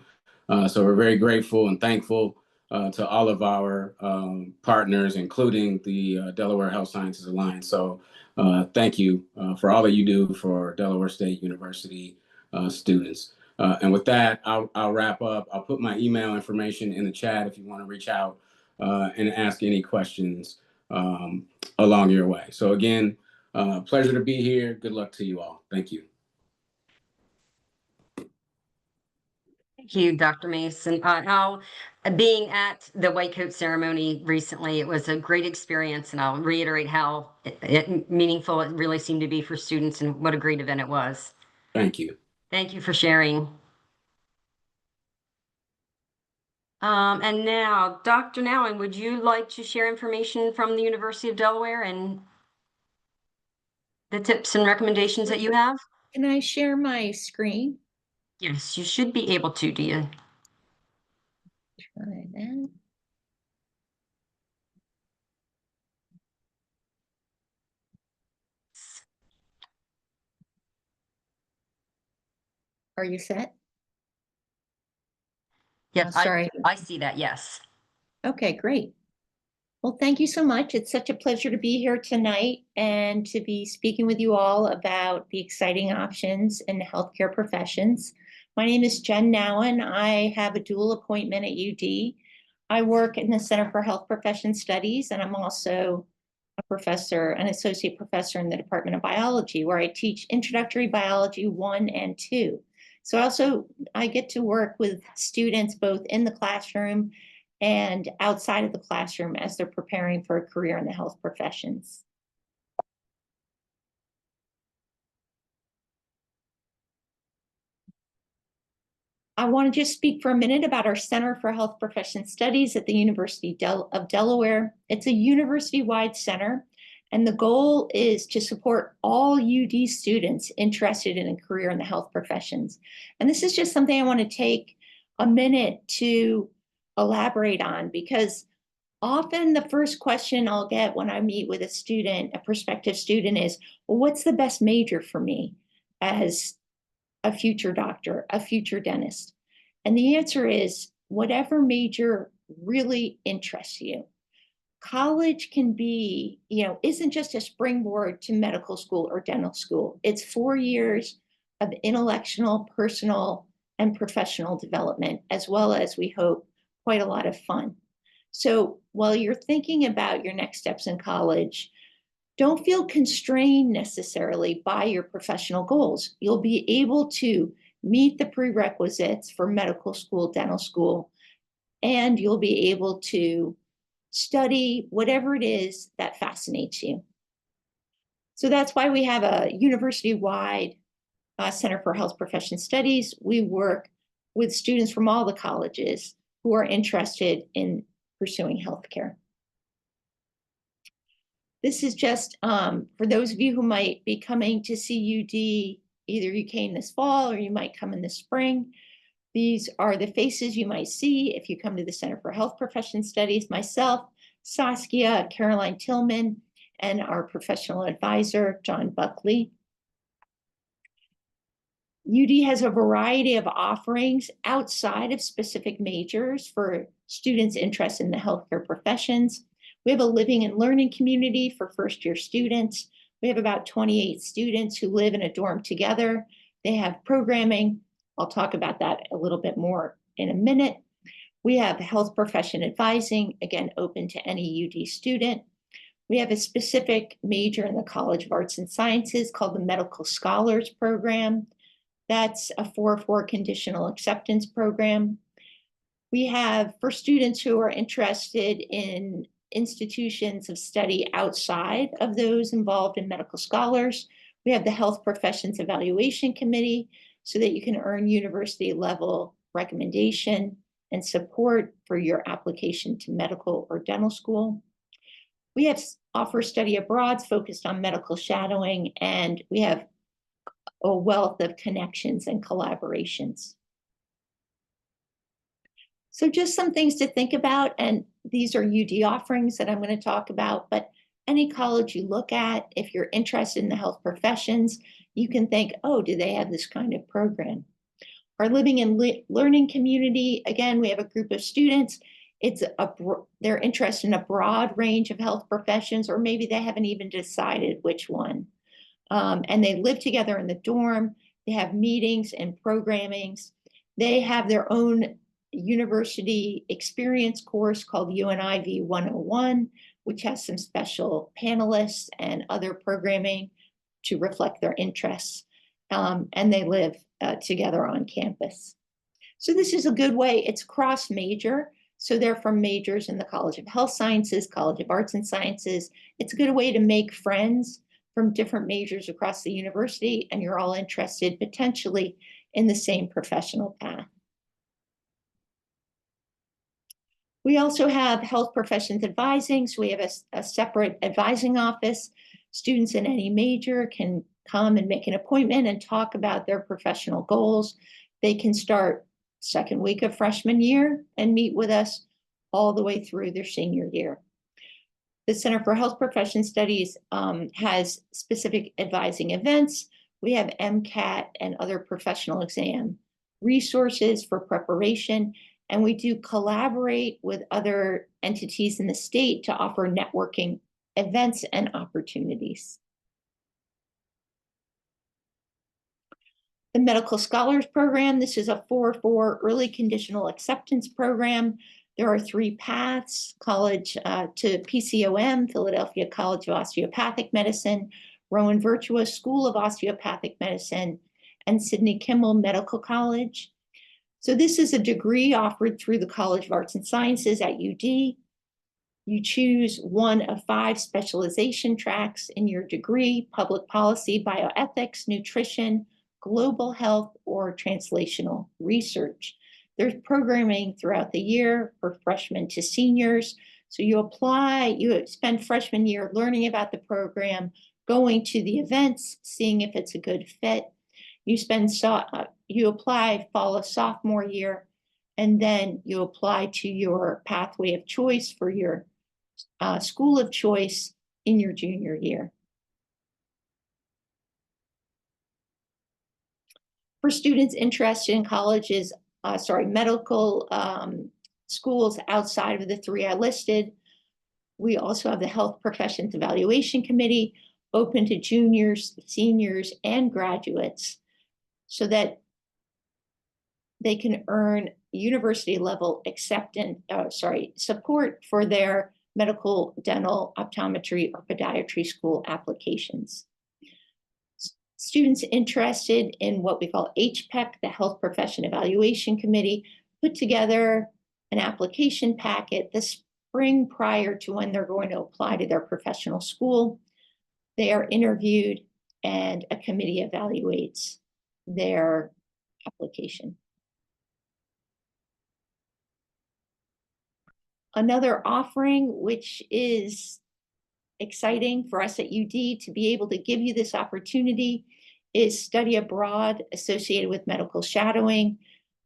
So we're very grateful and thankful to all of our partners, including the Delaware Health Sciences Alliance. So thank you for all that you do for Delaware State University students. And with that, I'll wrap up. I'll put my email information in the chat if you want to reach out and ask any questions along your way. So again, pleasure to be here. Good luck to you all. Thank you. Thank you, Dr. Mason. Being at the white coat ceremony recently, it was a great experience, and I'll reiterate how meaningful it really seemed to be for students, and what a great event it was. Thank you. Thank you for sharing. And now, Dr. Nowen, would you like to share information from the University of Delaware and the tips and recommendations that you have? Can I share my screen? Yes, you should be able to, do you? Try that. Are you set? Yes, Oh, sorry. I see that, yes. Okay, great. Well, thank you so much. It's such a pleasure to be here tonight and to be speaking with you all about the exciting options in healthcare professions. My name is Jen Nowen. I have a dual appointment at UD. I work in the Center for Health Profession Studies, and I'm also a professor, an associate professor in the Department of Biology, where I teach Introductory Biology 1 and 2. So I get to work with students both in the classroom and outside of the classroom as they're preparing for a career in the health professions. I want to just speak for a minute about our Center for Health Profession Studies at the University of Delaware. It's a university-wide center, and the goal is to support all UD students interested in a career in the health professions. And this is just something I want to take a minute to elaborate on, because Often the first question I'll get when I meet with a student, a prospective student, is, well, what's the best major for me as a future doctor, a future dentist? And the answer is whatever major really interests you. College can be, isn't just a springboard to medical school or dental school. It's 4 years of intellectual, personal, and professional development, as well as, we hope, quite a lot of fun. So while you're thinking about your next steps in college, don't feel constrained necessarily by your professional goals. You'll be able to meet the prerequisites for medical school, dental school, and you'll be able to study whatever it is that fascinates you. So that's why we have a university-wide Center for Health Profession Studies. We work with students from all the colleges who are interested in pursuing healthcare. This is just for those of you who might be coming to CUD, either you came this fall or you might come in the spring. These are the faces you might see if you come to the Center for Health Profession Studies. Myself, Saskia, Caroline Tillman, and our professional advisor, John Buckley. UD has a variety of offerings outside of specific majors for students interested in the healthcare professions. We have a living and learning community for first-year students. We have about 28 students who live in a dorm together. They have programming. I'll talk about that a little bit more in a minute. We have health profession advising, again, open to any UD student. We have a specific major in the College of Arts and Sciences called the Medical Scholars Program. That's a 4-4 conditional acceptance program. We have, for students who are interested in institutions of study outside of those involved in medical scholars, we have the Health Professions Evaluation Committee so that you can earn university level recommendation and support for your application to medical or dental school. We have offer study abroads focused on medical shadowing, and we have a wealth of connections and collaborations. So just some things to think about, and these are UD offerings that I'm going to talk about, but any college you look at, if you're interested in the health professions, you can think, oh, do they have this kind of program? Our living and learning community, again, we have a group of students. They're interested in a broad range of health professions, or maybe they haven't even decided which one. And they live together in the dorm. They have meetings and programmings. They have their own university experience course called UNIV 101, which has some special panelists and other programming to reflect their interests. And they live together on campus. So this is a good way. It's cross-major. So they're from majors in the College of Health Sciences, College of Arts and Sciences. It's a good way to make friends from different majors across the university, and you're all interested potentially in the same professional path. We also have health professions advising. So we have a separate advising office. Students in any major can come and make an appointment and talk about their professional goals. They can start second week of freshman year and meet with us all the way through their senior year. The Center for Health Profession Studies has specific advising events. We have MCAT and other professional exam resources for preparation, and we do collaborate with other entities in the state to offer networking events and opportunities. The Medical Scholars Program, this is a 4-4 early conditional acceptance program. There are 3 paths: college to PCOM, Philadelphia College of Osteopathic Medicine, Rowan Virtuous School of Osteopathic Medicine, and Sidney Kimmel Medical College. So this is a degree offered through the College of Arts and Sciences at UD. You choose one of 5 specialization tracks in your degree: public policy, bioethics, nutrition, global health, or translational research. There's programming throughout the year for freshmen to seniors. So you apply, you spend freshman year learning about the program, going to the events, seeing if it's a good fit. You apply fall of sophomore year, and then you apply to your pathway of choice for your school of choice in your junior year. For students interested in colleges, medical schools outside of the 3 I listed, we also have the Health Professions Evaluation Committee open to juniors, seniors, and graduates so that they can earn university level support for their medical, dental, optometry, or podiatry school applications. Students interested in what we call HPEC, the Health Profession Evaluation Committee, put together an application packet the spring prior to when they're going to apply to their professional school. They are interviewed and a committee evaluates their application. Another offering, which is exciting for us at UD to be able to give you this opportunity, is study abroad associated with medical shadowing.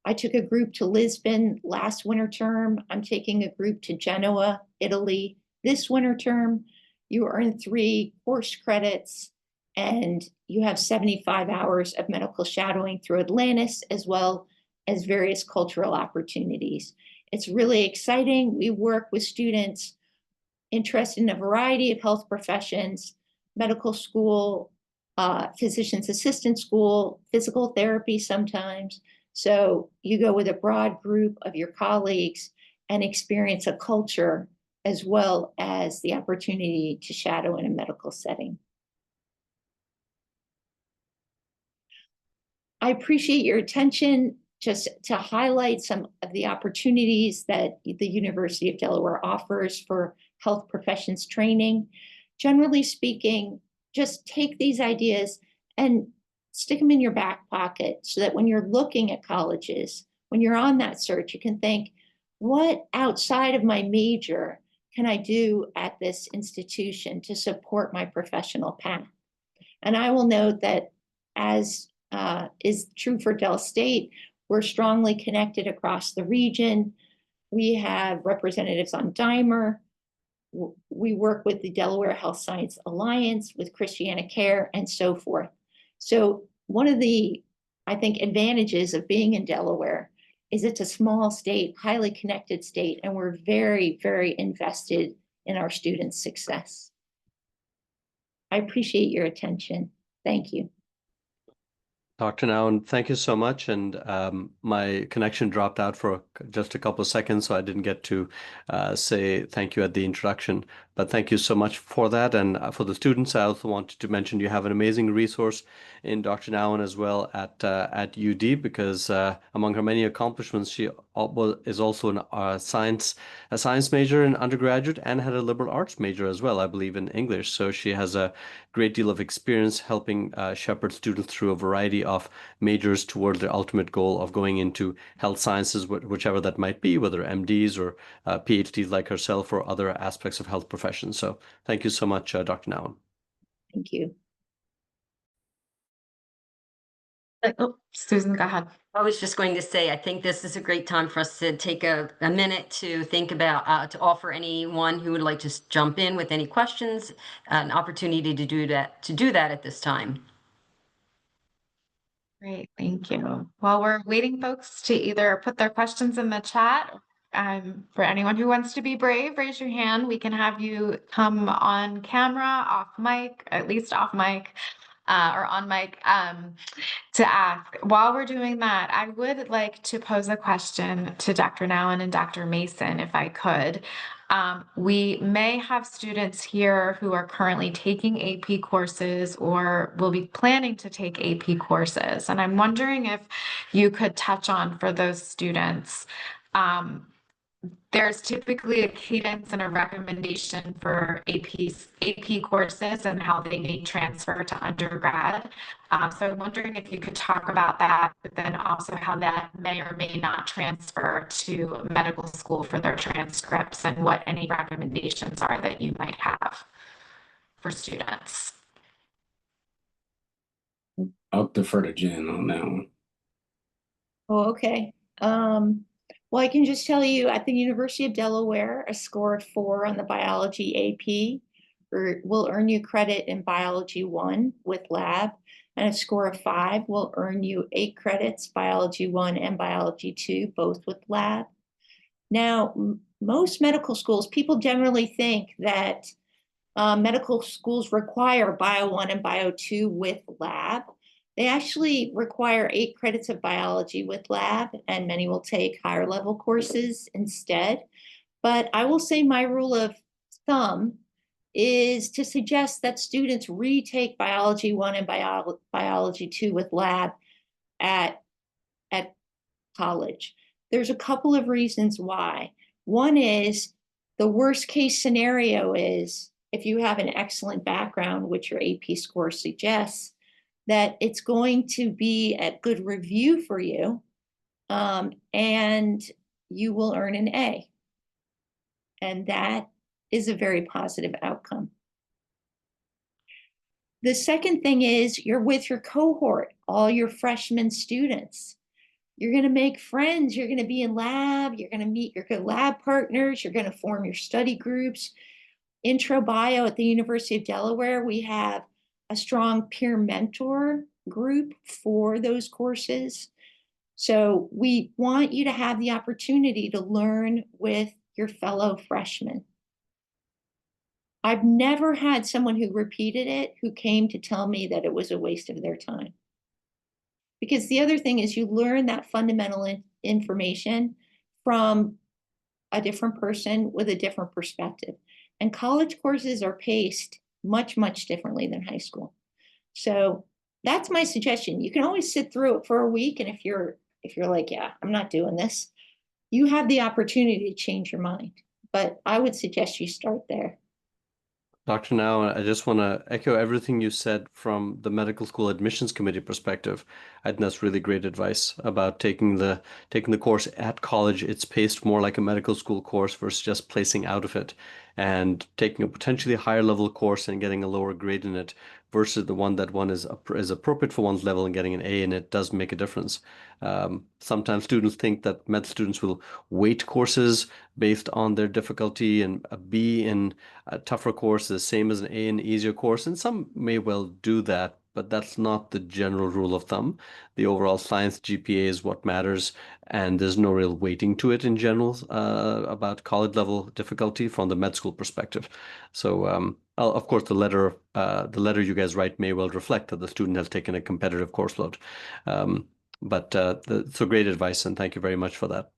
I took a group to Lisbon last winter term. I'm taking a group to Genoa, Italy this winter term. You earn 3 course credits and you have 75 hours of medical shadowing through Atlantis, as well as various cultural opportunities. It's really exciting. We work with students interested in a variety of health professions, medical school, physician's assistant school, physical therapy sometimes. So you go with a broad group of your colleagues and experience a culture as well as the opportunity to shadow in a medical setting. I appreciate your attention. Just to highlight some of the opportunities that the University of Delaware offers for health professions training. Generally speaking, just take these ideas and stick them in your back pocket so that when you're looking at colleges, when you're on that search, you can think, what outside of my major can I do at this institution to support my professional path? And I will note that, as is true for Del State, we're strongly connected across the region. We have representatives on DIMER. We work with the Delaware Health Science Alliance, with Christiana Care, and so forth. So one of the, I think, advantages of being in Delaware is it's a small state, highly connected state, and we're very, very invested in our students' success. I appreciate your attention. Thank you. Dr. Nowen, thank you so much. And my connection dropped out for just a couple of seconds, so I didn't get to say thank you at the introduction. But thank you so much for that. And for the students, I also wanted to mention you have an amazing resource in Dr. Nowen as well at UD, because among her many accomplishments, she is also a science major in undergraduate and had a liberal arts major as well, I believe, in English. So she has a great deal of experience helping shepherd students through a variety of majors towards their ultimate goal of going into health sciences, whichever that might be, whether MDs or PhDs like herself or other aspects of health professions. So thank you so much, Dr. Nowen. Thank you. Oh, Susan, go ahead. I was just going to say, I think this is a great time for us to take a minute to think about, to offer anyone who would like to jump in with any questions, an opportunity to do that at this time. Great, thank you. While we're waiting folks to either put their questions in the chat, for anyone who wants to be brave, raise your hand. We can have you come on camera, off mic, at least off mic, or on mic, to ask. While we're doing that, I would like to pose a question to Dr. Nowen and Dr. Mason, if I could. We may have students here who are currently taking AP courses or will be planning to take AP courses. And I'm wondering if you could touch on, for those students, there's typically a cadence and a recommendation for AP courses and how they may transfer to undergrad. So I'm wondering if you could talk about that, but then also how that may or may not transfer to medical school for their transcripts, and what any recommendations are that you might have for students. I'll defer to Jen on that one. Oh, okay. Well, I can just tell you at the University of Delaware, a score of 4 on the biology AP will earn you credit in biology 1 with lab, and a score of 5 will earn you 8 credits, biology 1 and biology 2, both with lab. Now, most medical schools, people generally think that medical schools require Bio 1 and Bio 2 with lab. They actually require 8 credits of biology with lab, and many will take higher level courses instead. But I will say my rule of thumb is to suggest that students retake biology 1 and biology 2 with lab at college. There's a couple of reasons why. One is the worst case scenario is if you have an excellent background, which your AP score suggests, that it's going to be a good review for you, and you will earn an A. And that is a very positive outcome. The second thing is you're with your cohort, all your freshman students. You're going to make friends. You're going to be in lab. You're going to meet your good lab partners. You're going to form your study groups. Intro Bio at the University of Delaware, we have a strong peer mentor group for those courses. So we want you to have the opportunity to learn with your fellow freshmen. I've never had someone who repeated it who came to tell me that it was a waste of their time. Because the other thing is you learn that fundamental information from a different person with a different perspective. And college courses are paced much, much differently than high school. So that's my suggestion. You can always sit through it for a week. And if you're like, yeah, I'm not doing this, you have the opportunity to change your mind. But I would suggest you start there. Dr. Now, I just want to echo everything you said from the medical school admissions committee perspective. I think that's really great advice about taking the course at college. It's paced more like a medical school course versus just placing out of it, and taking a potentially higher level course and getting a lower grade in it versus the one that one is appropriate for one's level and getting an A in it does make a difference. Sometimes students think that med students will weight courses based on their difficulty, and a B in a tougher course is the same as an A in an easier course, and some may well do that, but that's not the general rule of thumb. The overall science GPA is what matters, and there's no real weighting to it in general about college level difficulty from the med school perspective. So of course, the letter you guys write may well reflect that the student has taken a competitive course load. So great advice, and thank you very much for that.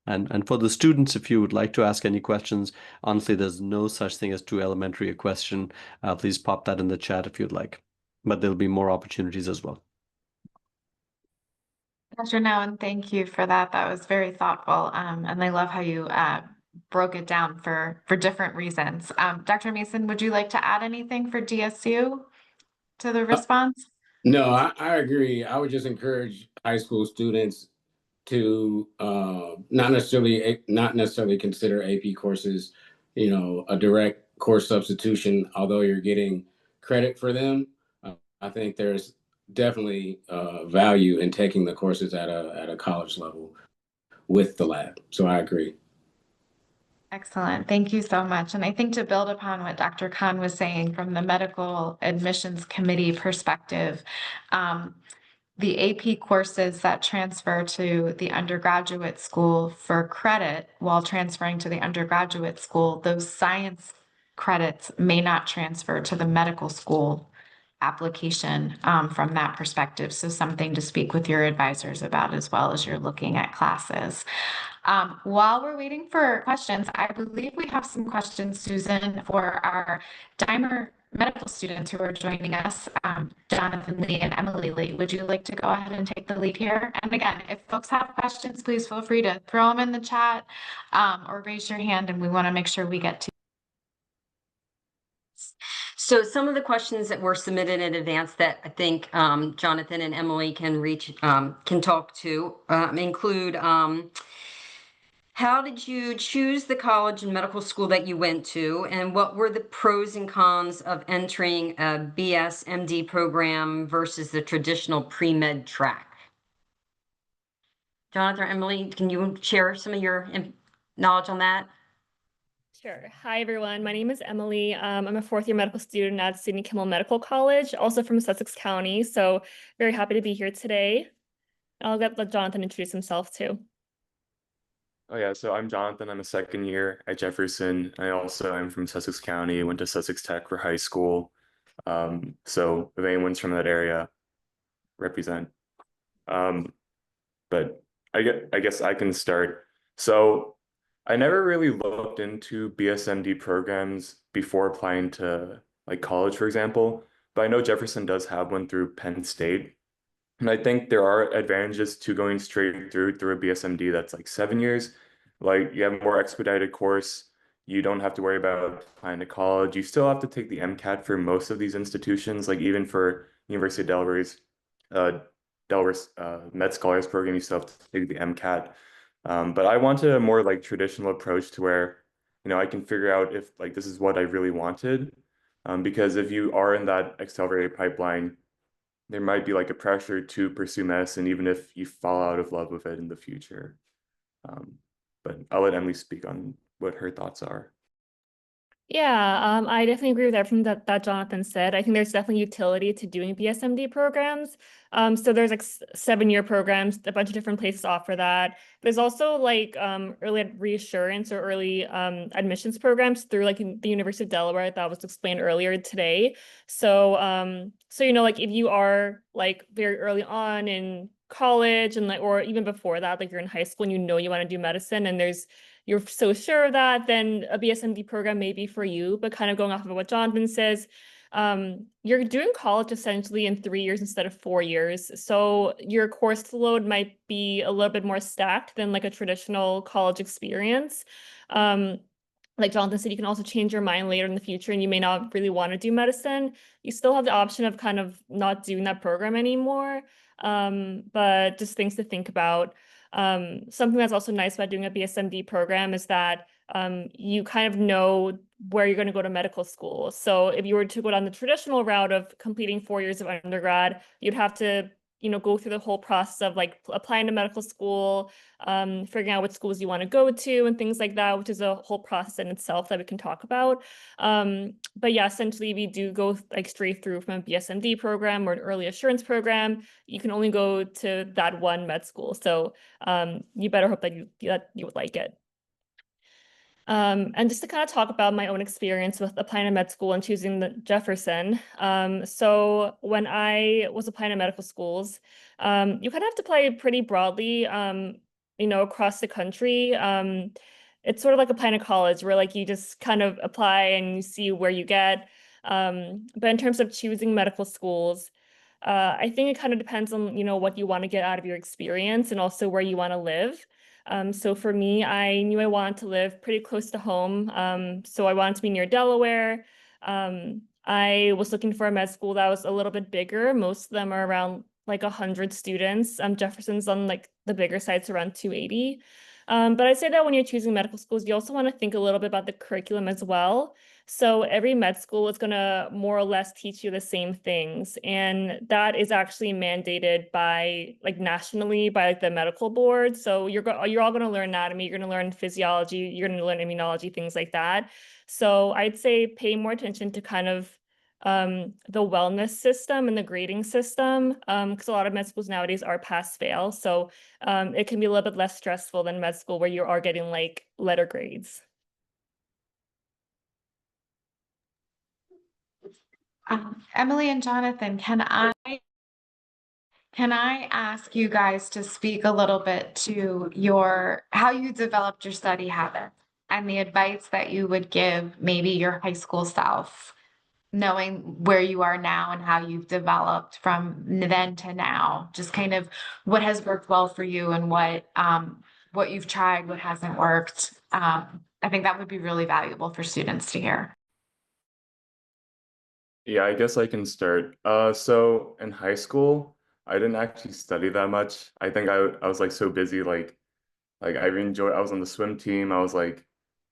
And for the students, if you would like to ask any questions, honestly, there's no such thing as too elementary a question. Please pop that in the chat if you'd like. But there'll be more opportunities as well. Dr. Nowen, thank you for that. That was very thoughtful. And I love how you broke it down for different reasons. Dr. Mason, would you like to add anything for DSU to the response? No, I agree. I would just encourage high school students to not necessarily consider AP courses, a direct course substitution, although you're getting credit for them. I think there's definitely value in taking the courses at a college level with the lab. So I agree. Excellent. Thank you so much. And I think to build upon what Dr. Khan was saying from the medical admissions committee perspective, the AP courses that transfer to the undergraduate school for credit while transferring to the undergraduate school, those science credits may not transfer to the medical school application from that perspective. So something to speak with your advisors about as well as you're looking at classes. While we're waiting for questions, I believe we have some questions, Susan, for our DIMER medical students who are joining us, Jonathan Lee and Emily Lee. Would you like to go ahead and take the lead here? And again, if folks have questions, please feel free to throw them in the chat or raise your hand, and we want to make sure we get to. So some of the questions that were submitted in advance that I think Jonathan and Emily can talk to include how did you choose the college and medical school that you went to, and what were the pros and cons of entering a BS MD program versus the traditional pre-med track? Jonathan or Emily, can you share some of your knowledge on that? Sure. Hi, everyone. My name is Emily. I'm a fourth-year medical student at Sidney Kimmel Medical College, also from Sussex County. So very happy to be here today. I'll let Jonathan introduce himself too. Oh yeah, so I'm Jonathan. I'm a second year at Jefferson. I also am from Sussex County. Went to Sussex Tech for high school. So if anyone's from that area, represent. But I guess I can start. So I never really looked into BSMD programs before applying to like college, for example. But I know Jefferson does have one through Penn State. And I think there are advantages to going straight through a BSMD that's like 7 years. Like you have a more expedited course. You don't have to worry about applying to college. You still have to take the MCAT for most of these institutions, like even for University of Delaware's Med Scholars Program, you still have to take the MCAT. But I wanted a more like traditional approach to where, I can figure out if like this is what I really wanted. Because if you are in that accelerated pipeline, there might be like a pressure to pursue medicine, even if you fall out of love with it in the future. But I'll let Emily speak on what her thoughts are. Yeah, I definitely agree with everything that Jonathan said. I think there's definitely utility to doing BSMD programs. So there's like 7-year programs, a bunch of different places offer that. There's also like early reassurance or early admissions programs through like the University of Delaware that was explained earlier today. So like if you are like very early on in college and like or even before that, like you're in high school and you want to do medicine and you're so sure of that, then a BSMD program may be for you. But kind of going off of what Jonathan says, you're doing college essentially in 3 years instead of 4 years. So your course load might be a little bit more stacked than like a traditional college experience. Like Jonathan said, you can also change your mind later in the future and you may not really want to do medicine. You still have the option of kind of not doing that program anymore. But just things to think about. Something that's also nice about doing a BSMD program is that you kind of know where you're going to go to medical school. So if you were to go down the traditional route of completing 4 years of undergrad, you'd have to, go through the whole process of like applying to medical school, figuring out what schools you want to go to and things like that, which is a whole process in itself that we can talk about. But yeah, essentially, if you do go like straight through from a BSMD program or an early assurance program, you can only go to that one med school. So you better hope that you would like it. And just to kind of talk about my own experience with applying to med school and choosing the Jefferson. So when I was applying to medical schools, you kind of have to apply pretty broadly, across the country. It's sort of like applying to college where like you just kind of apply and you see where you get. But in terms of choosing medical schools, I think it kind of depends on, what you want to get out of your experience and also where you want to live. So for me, I knew I wanted to live pretty close to home. So I wanted to be near Delaware. I was looking for a med school that was a little bit bigger. Most of them are around like 100 students. Jefferson's on like the bigger sites around 280. But I'd say that when you're choosing medical schools, you also want to think a little bit about the curriculum as well. So every med school is going to more or less teach you the same things. And that is actually mandated by like nationally by like the medical board. So you're all going to learn anatomy, you're going to learn physiology, you're going to learn immunology, things like that. So I'd say pay more attention to kind of the wellness system and the grading system, because a lot of med schools nowadays are pass fail. So it can be a little bit less stressful than med school where you are getting like letter grades. Emily and Jonathan, can I ask you guys to speak a little bit to how you developed your study habits and the advice that you would give maybe your high school self, knowing where you are now and how you've developed from then to now, just kind of what has worked well for you and what you've tried, what hasn't worked. I think that would be really valuable for students to hear. Yeah, I guess I can start. So in high school, I didn't actually study that much. I think I was like so busy, like I was on the swim team, I was like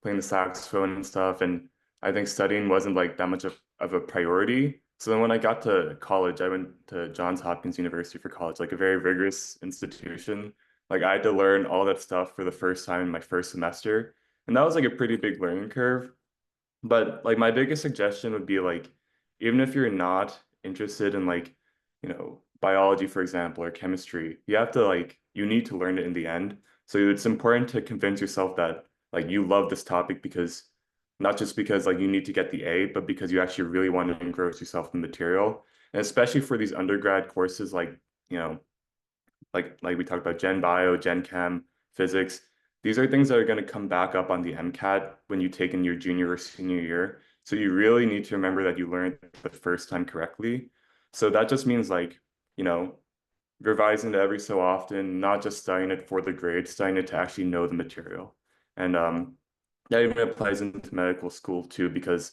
playing the saxophone and stuff, and I think studying wasn't like that much of a priority. So then when I got to college, I went to Johns Hopkins University for college, like a very rigorous institution. Like I had to learn all that stuff for the first time in my first semester. And that was like a pretty big learning curve. But like my biggest suggestion would be like, even if you're not interested in like, biology, for example, or chemistry, you have to like, you need to learn it in the end. So it's important to convince yourself that like you love this topic because not just because like you need to get the A, but because you actually really want to engross yourself in the material. And especially for these undergrad courses like, you know, like we talked about Gen Bio, Gen Chem, physics. These are things that are going to come back up on the MCAT when you take in your junior or senior year. So you really need to remember that you learned the first time correctly. So that just means like, you know, revising it every so often, not just studying it for the grade, studying it to actually know the material. And that even applies into medical school too, because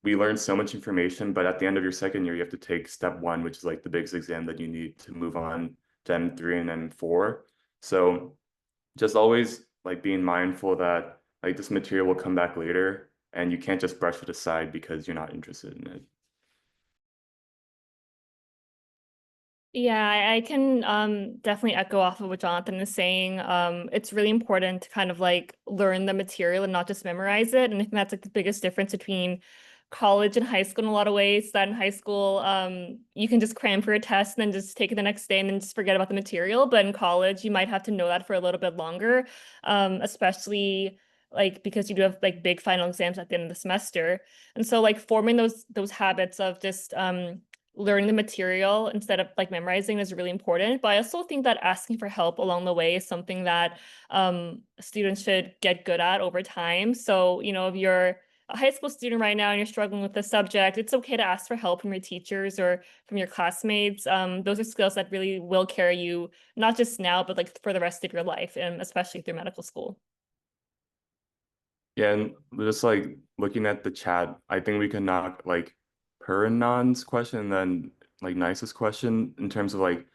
we learn so much information, but at the end of your second year, you have to take step one, which is like the biggest exam that you need to move on to M3 and M4. So just always like being mindful that like this material will come back later and you can't just brush it aside because you're not interested in it. Yeah, I can definitely echo off of what Jonathan is saying. It's really important to kind of like learn the material and not just memorize it. And I think that's like the biggest difference between college and high school in a lot of ways. That in high school, you can just cram for a test and then just take it the next day and then just forget about the material. But in college, you might have to know that for a little bit longer, especially like because you do have like big final exams at the end of the semester. And so like forming those habits of just learning the material instead of like memorizing is really important. But I also think that asking for help along the way is something that students should get good at over time. So, if you're a high school student right now and you're struggling with the subject, it's okay to ask for help from your teachers or from your classmates. Those are skills that really will carry you, not just now, but like for the rest of your life, and especially through medical school. Yeah, and just like looking at the chat, I think we can knock like Purinan's question and then like nicest question in terms of like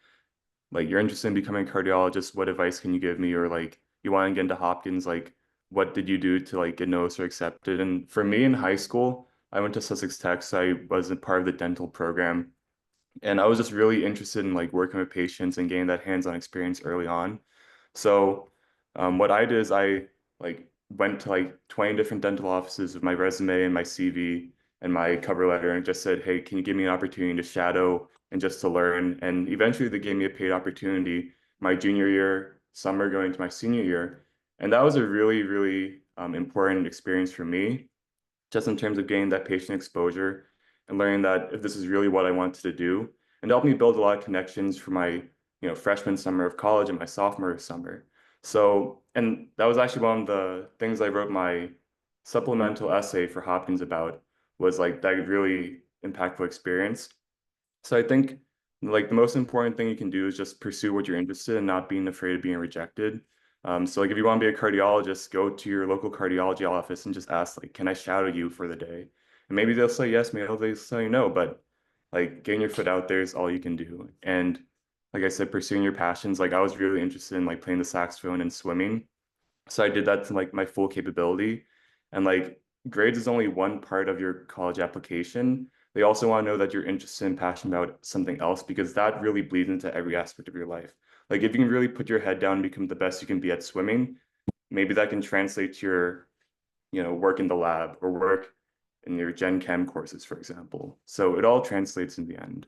you're interested in becoming a cardiologist, what advice can you give me? Or like you want to get into Hopkins, like what did you do to like get noticed or accepted? And for me in high school, I went to Sussex Tech, so I wasn't part of the dental program. And I was just really interested in like working with patients and getting that hands-on experience early on. So what I did is I like went to like 20 different dental offices with my resume and my CV and my cover letter and just said, hey, can you give me an opportunity to shadow and just to learn? And eventually they gave me a paid opportunity my junior year, summer going to my senior year. And that was a really, really important experience for me, just in terms of getting that patient exposure and learning that if this is really what I wanted to do, and it helped me build a lot of connections for my, freshman summer of college and my sophomore summer. So, and that was actually one of the things I wrote my supplemental essay for Hopkins about, was like that really impactful experience. So I think like the most important thing you can do is just pursue what you're interested in, not being afraid of being rejected. So like if you want to be a cardiologist, go to your local cardiology office and just ask like, can I shadow you for the day? And maybe they'll say yes, maybe they'll say no, but like getting your foot out there is all you can do. And like I said, pursuing your passions, like I was really interested in like playing the saxophone and swimming. So I did that to like my full capability. And like grades is only one part of your college application. They also want to know that you're interested and passionate about something else, because that really bleeds into every aspect of your life. Like if you can really put your head down and become the best you can be at swimming, maybe that can translate to your, work in the lab or work in your Gen Chem courses, for example. So it all translates in the end.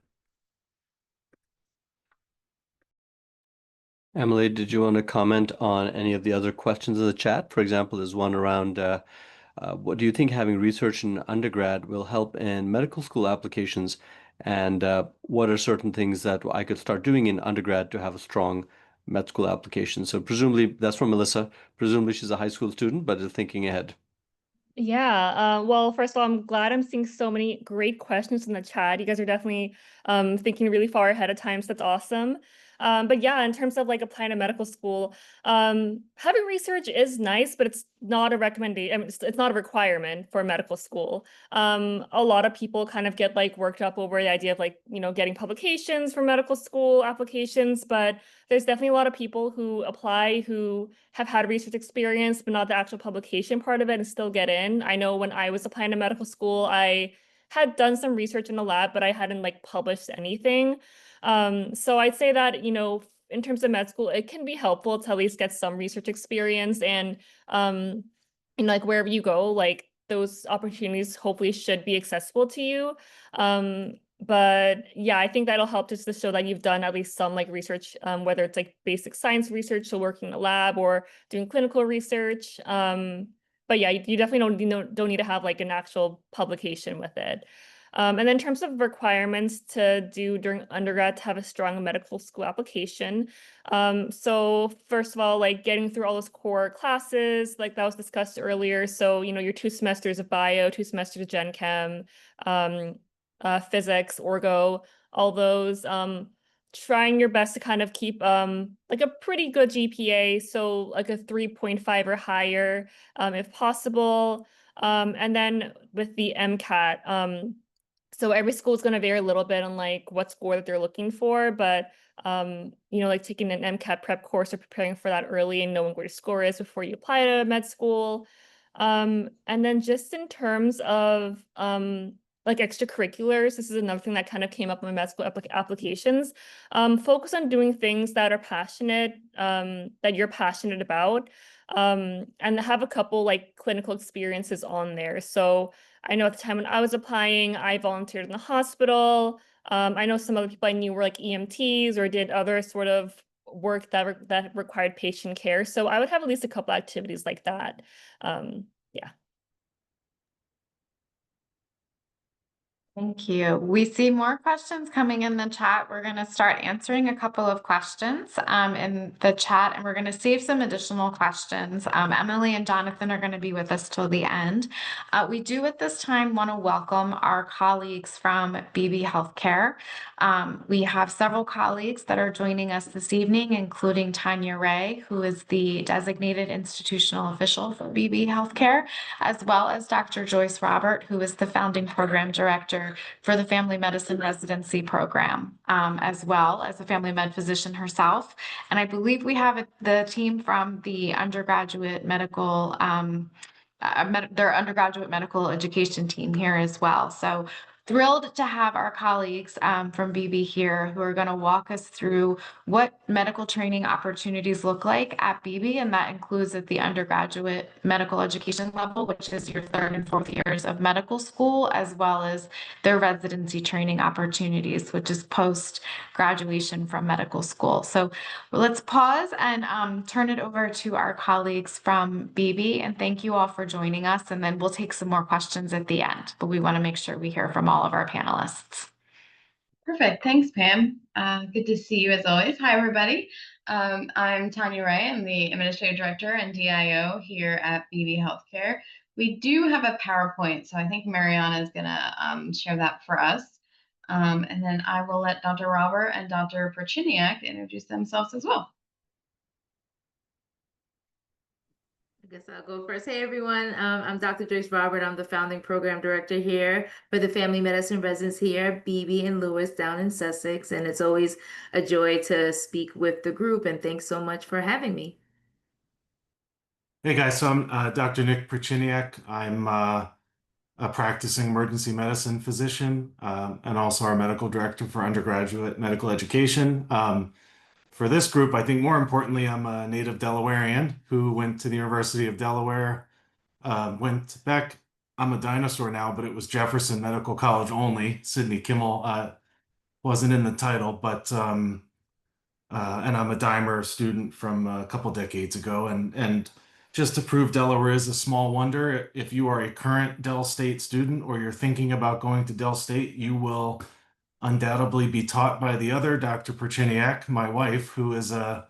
Emily, did you want to comment on any of the other questions in the chat? For example, there's one around what do you think having research in undergrad will help in medical school applications? And what are certain things that I could start doing in undergrad to have a strong med school application? So presumably that's from Melissa. Presumably she's a high school student, but is thinking ahead. Yeah, well, first of all, I'm glad I'm seeing so many great questions in the chat. You guys are definitely thinking really far ahead of time, so that's awesome. But yeah, in terms of like applying to medical school, having research is nice, but it's not a recommendation. I mean, it's not a requirement for medical school. A lot of people kind of get like worked up over the idea of like, getting publications for medical school applications, but there's definitely a lot of people who apply who have had research experience, but not the actual publication part of it and still get in. I know when I was applying to medical school, I had done some research in the lab, but I hadn't like published anything. So I'd say that, in terms of med school, it can be helpful to at least get some research experience, and like wherever you go, like those opportunities hopefully should be accessible to you. But yeah, I think that'll help just to show that you've done at least some like research, whether it's like basic science research, so working in a lab or doing clinical research. But yeah, you definitely don't need to have like an actual publication with it. And then in terms of requirements to do during undergrad to have a strong medical school application. So first of all, like getting through all those core classes, like that was discussed earlier. So, your 2 semesters of bio, 2 semesters of Gen Chem, physics, orgo, all those, trying your best to kind of keep like a pretty good GPA, so like a 3.5 or higher, if possible. And then with the MCAT, so every school is going to vary a little bit on like what score that they're looking for, but like taking an MCAT prep course or preparing for that early and knowing where your score is before you apply to med school. And then just in terms of like extracurriculars, this is another thing that kind of came up in my med school applications. Focus on doing things that are passionate, that you're passionate about, and have a couple like clinical experiences on there. So I know at the time when I was applying, I volunteered in the hospital. I know some other people I knew were like EMTs or did other sort of work that required patient care. So I would have at least a couple activities like that. Yeah. Thank you. We see more questions coming in the chat. We're going to start answering a couple of questions in the chat, and we're going to save some additional questions. Emily and Jonathan are going to be with us till the end. We do at this time want to welcome our colleagues from BB Healthcare. We have several colleagues that are joining us this evening, including Tanya Ray, who is the designated institutional official for BB Healthcare, as well as Dr. Joyce Robert, who is the founding program director for the family medicine residency program, as well as a family med physician herself. And I believe we have the team from the undergraduate medical, their undergraduate medical education team here as well. So thrilled to have our colleagues from BB here who are going to walk us through what medical training opportunities look like at BB, and that includes at the undergraduate medical education level, which is your 3rd and 4th years of medical school, as well as their residency training opportunities, which is post-graduation from medical school. So let's pause and turn it over to our colleagues from BB, and thank you all for joining us, and then we'll take some more questions at the end, but we want to make sure we hear from all of our panelists. Perfect. Thanks, Pam. Good to see you as always. Hi, everybody. I'm Tanya Ray. I'm the Administrative Director and DIO here at BB Healthcare. We do have a PowerPoint, so I think Mariana is going to share that for us. And then I will let Dr. Robert and Dr. Perchiniak introduce themselves as well. I guess I'll go first. Hey, everyone. I'm Dr. Joyce Robert. I'm the founding program director here for the family medicine residents here, BB and Lewis down in Sussex. And it's always a joy to speak with the group. And thanks so much for having me. Hey, guys. So I'm Dr. Nick Perchiniak. I'm a practicing emergency medicine physician and also our medical director for undergraduate medical education. For this group, I think more importantly, I'm a native Delawarean who went to the University of Delaware, went back, I'm a dinosaur now, but it was Jefferson Medical College only. Sidney Kimmel wasn't in the title, but, and I'm a DIMER student from a couple decades ago. And just to prove Delaware is a small wonder, if you are a current Del State student or you're thinking about going to Del State, you will undoubtedly be taught by the other Dr. Perchiniak, my wife, who is a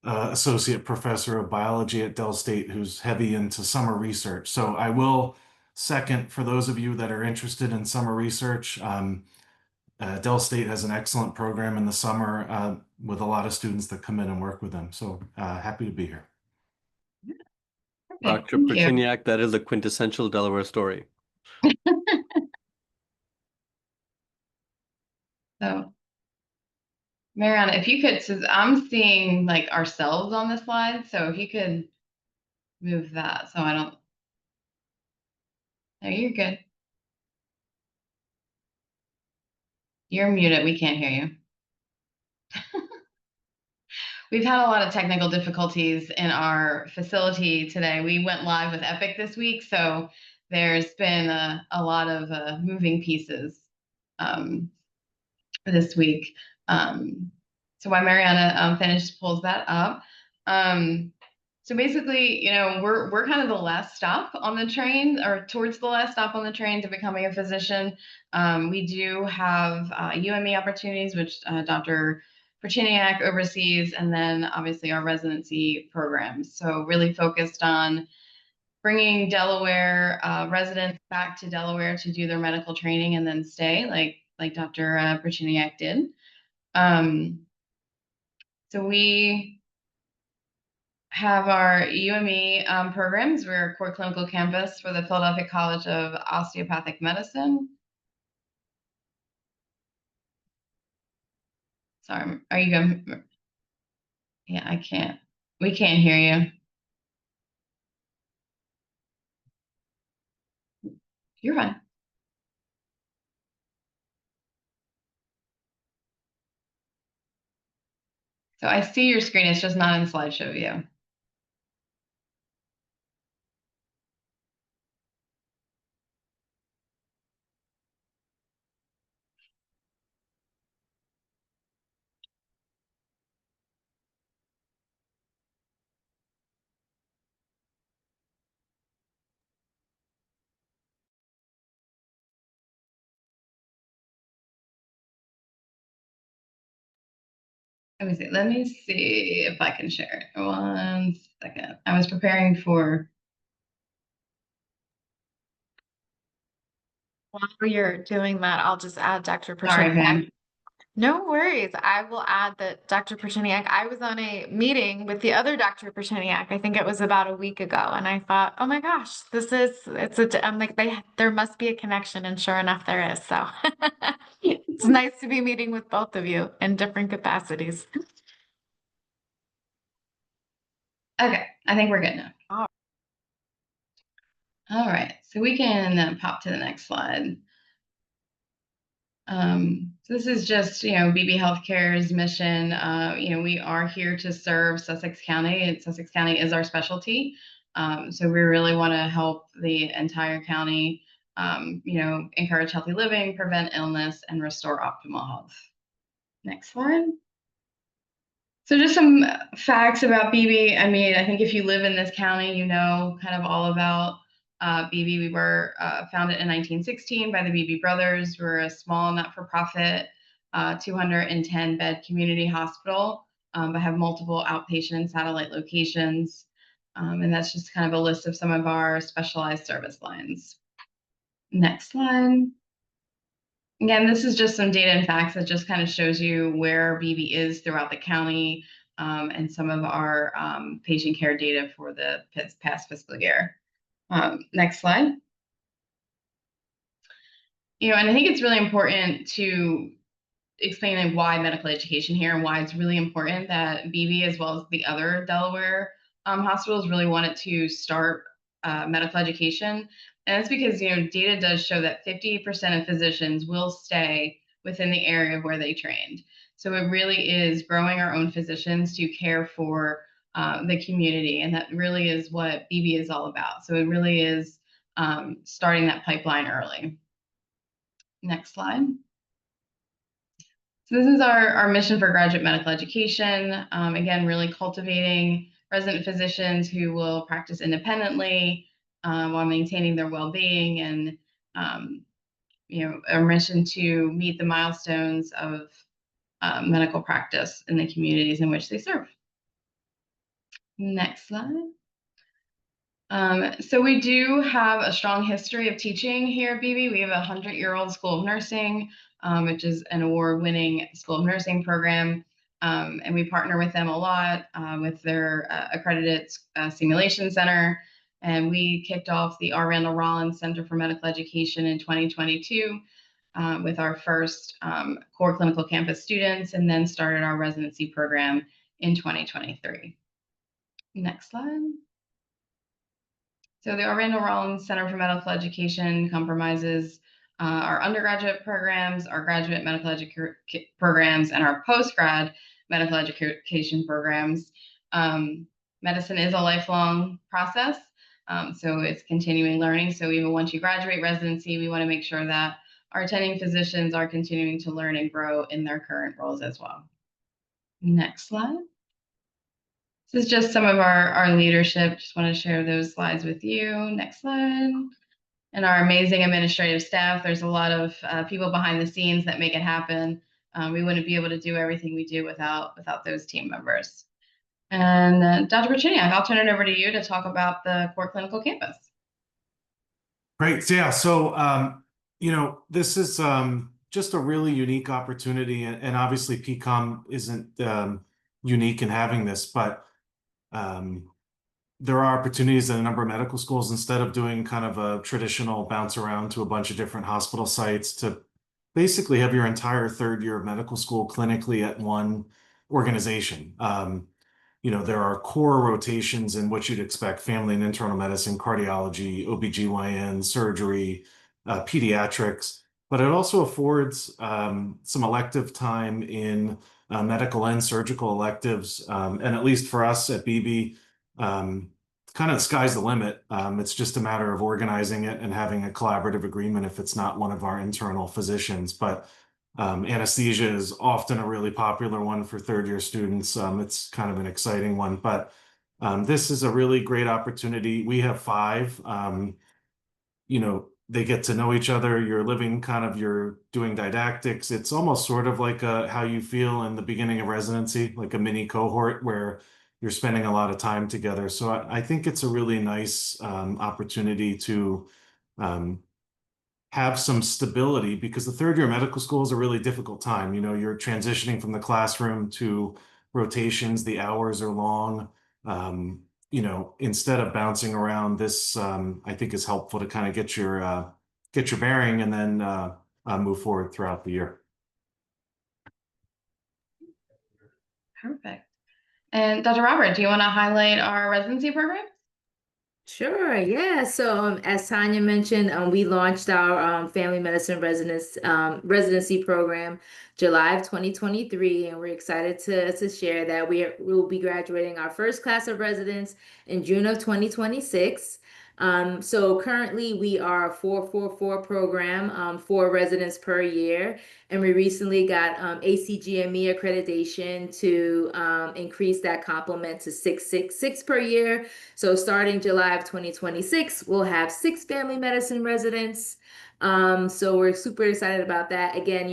associate professor of biology at Del State, who's heavy into summer research. So I will second, for those of you that are interested in summer research, Del State has an excellent program in the summer with a lot of students that come in and work with them. So happy to be here. Dr. Perchiniak, that is a quintessential Delaware story. So, Mariana, if you could, so I'm seeing like ourselves on the slide, so if you could move that so I don't. No, you're good. You're muted. We can't hear you. We've had a lot of technical difficulties in our facility today. We went live with Epic this week, so there's been a lot of moving pieces this week. So while Mariana pulls that up. So basically, we're kind of the last stop on the train, or towards the last stop on the train to becoming a physician. We do have UME opportunities, which Dr. Perchiniak oversees, and then obviously our residency programs. So really focused on bringing Delaware residents back to Delaware to do their medical training and then stay, like Dr. Perchiniak did. So we have our UME programs. We're a core clinical campus for the Philadelphia College of Osteopathic Medicine. Sorry, are you going? Yeah, I can't. We can't hear you. You're fine. So I see your screen. It's just not in slideshow view. Let me see if I can share it. 1 second. I was preparing for. While you're doing that, I'll just add Dr. Sorry, Perchiniak. Pam. No worries. I will add that Dr. Perchiniak, I was on a meeting with the other Dr. Perchiniak. I think it was about a week ago. And I thought, oh my gosh, I'm like, there must be a connection. And sure enough, there is. So it's nice to be meeting with both of you in different capacities. Okay, I think we're good now. All right, so we can pop to the next slide. So this is just, BB Healthcare's mission. We are here to serve Sussex County, and Sussex County is our specialty. So we really want to help the entire county, encourage healthy living, prevent illness, and restore optimal health. Next slide. So just some facts about BB. I mean, I think if you live in this county, you know kind of all about BB. We were founded in 1916 by the BB brothers. We're a small not-for-profit 210-bed community hospital, but have multiple outpatient and satellite locations. And that's just kind of a list of some of our specialized service lines. Next slide. Again, this is just some data and facts that just kind of shows you where BB is throughout the county, and some of our patient care data for the past fiscal year. Next slide. And I think it's really important to explain why medical education here and why it's really important that BB, as well as the other Delaware hospitals, really wanted to start medical education. And that's because, data does show that 50% of physicians will stay within the area where they trained. So it really is growing our own physicians to care for the community. And that really is what BB is all about. So it really is starting that pipeline early. Next slide. So this is our mission for graduate medical education. Again, really cultivating resident physicians who will practice independently while maintaining their well-being, and our mission to meet the milestones of medical practice in the communities in which they serve. Next slide. So we do have a strong history of teaching here at BB. We have a 100-year-old School of Nursing, which is an award-winning School of Nursing program. And we partner with them a lot with their accredited simulation center. And we kicked off the R. Randall Rollins Center for Medical Education in 2022 with our first core clinical campus students, and then started our residency program in 2023. Next slide. So the R. Randall Rollins Center for Medical Education comprises our undergraduate programs, our graduate medical programs, and our postgrad, medical education programs. Medicine is a lifelong process, so it's continuing learning. So even once you graduate residency, we want to make sure that our attending physicians are continuing to learn and grow in their current roles as well. Next slide. This is just some of our leadership. Just want to share those slides with you. Next slide. And our amazing administrative staff. There's a lot of people behind the scenes that make it happen. We wouldn't be able to do everything we do without those team members. And Dr. Virginiak, I'll turn it over to you to talk about the core clinical campus. Great. Yeah. So, this is just a really unique opportunity, and obviously PCOM isn't unique in having this, but there are opportunities at a number of medical schools, instead of doing kind of a traditional bounce around to a bunch of different hospital sites, to basically have your entire third year of medical school clinically at one organization. There are core rotations in what you'd expect: family and internal medicine, cardiology, OBGYN, surgery, pediatrics, but it also affords some elective time in medical and surgical electives. And at least for us at BB, kind of the sky's the limit. It's just a matter of organizing it and having a collaborative agreement if it's not one of our internal physicians. But anesthesia is often a really popular one for third year students. It's kind of an exciting one, but this is a really great opportunity. We have 5. They get to know each other. You're doing didactics. It's almost sort of like how you feel in the beginning of residency, like a mini cohort where you're spending a lot of time together. So I think it's a really nice opportunity to have some stability, because the third year of medical school is a really difficult time. You're transitioning from the classroom to rotations. The hours are long. Instead of bouncing around, this I think is helpful to kind of get your bearing and then move forward throughout the year. Perfect. And Dr. Robert, do you want to highlight our residency program? Sure, yeah. So as Tanya mentioned, we launched our family medicine residency program July of 2023, and we're excited to share that we will be graduating our first class of residents in June of 2026. So currently we are a 4-4-4 program, 4 residents per year. And we recently got ACGME accreditation to increase that complement to 6-6-6 per year. So starting July of 2026, we'll have 6 family medicine residents. So we're super excited about that. Again,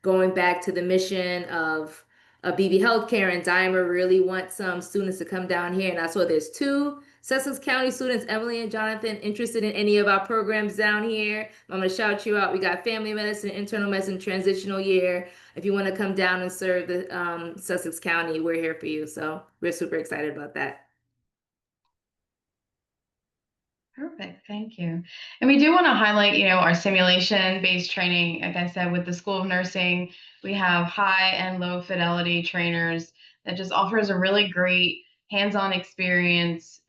going back to the mission of BB Healthcare and DIMER, really want some students to come down here. And I saw there's 2 Sussex County students, Emily and Jonathan, interested in any of our programs down here. I'm going to shout you out. We got family medicine, internal medicine, transitional year. If you want to come down and serve the Sussex County, we're here for you. So we're super excited about that. Perfect, thank you. And we do want to highlight, our simulation-based training. Like I said, with the School of Nursing, we have high and low fidelity trainers that just offers a really great hands-on experience,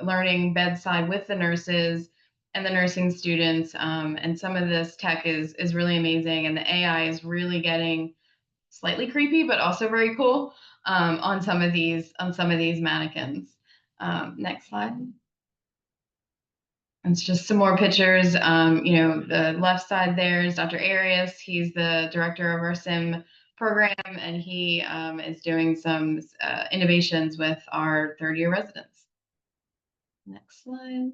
learning bedside with the nurses and the nursing students. And some of this tech is really amazing, and the AI is really getting slightly creepy, but also very cool on some of these mannequins. Next slide. It's just some more pictures. The left side there is Dr. Arias. He's the director of our SIM program, and he is doing some innovations with our third year residents. Next slide.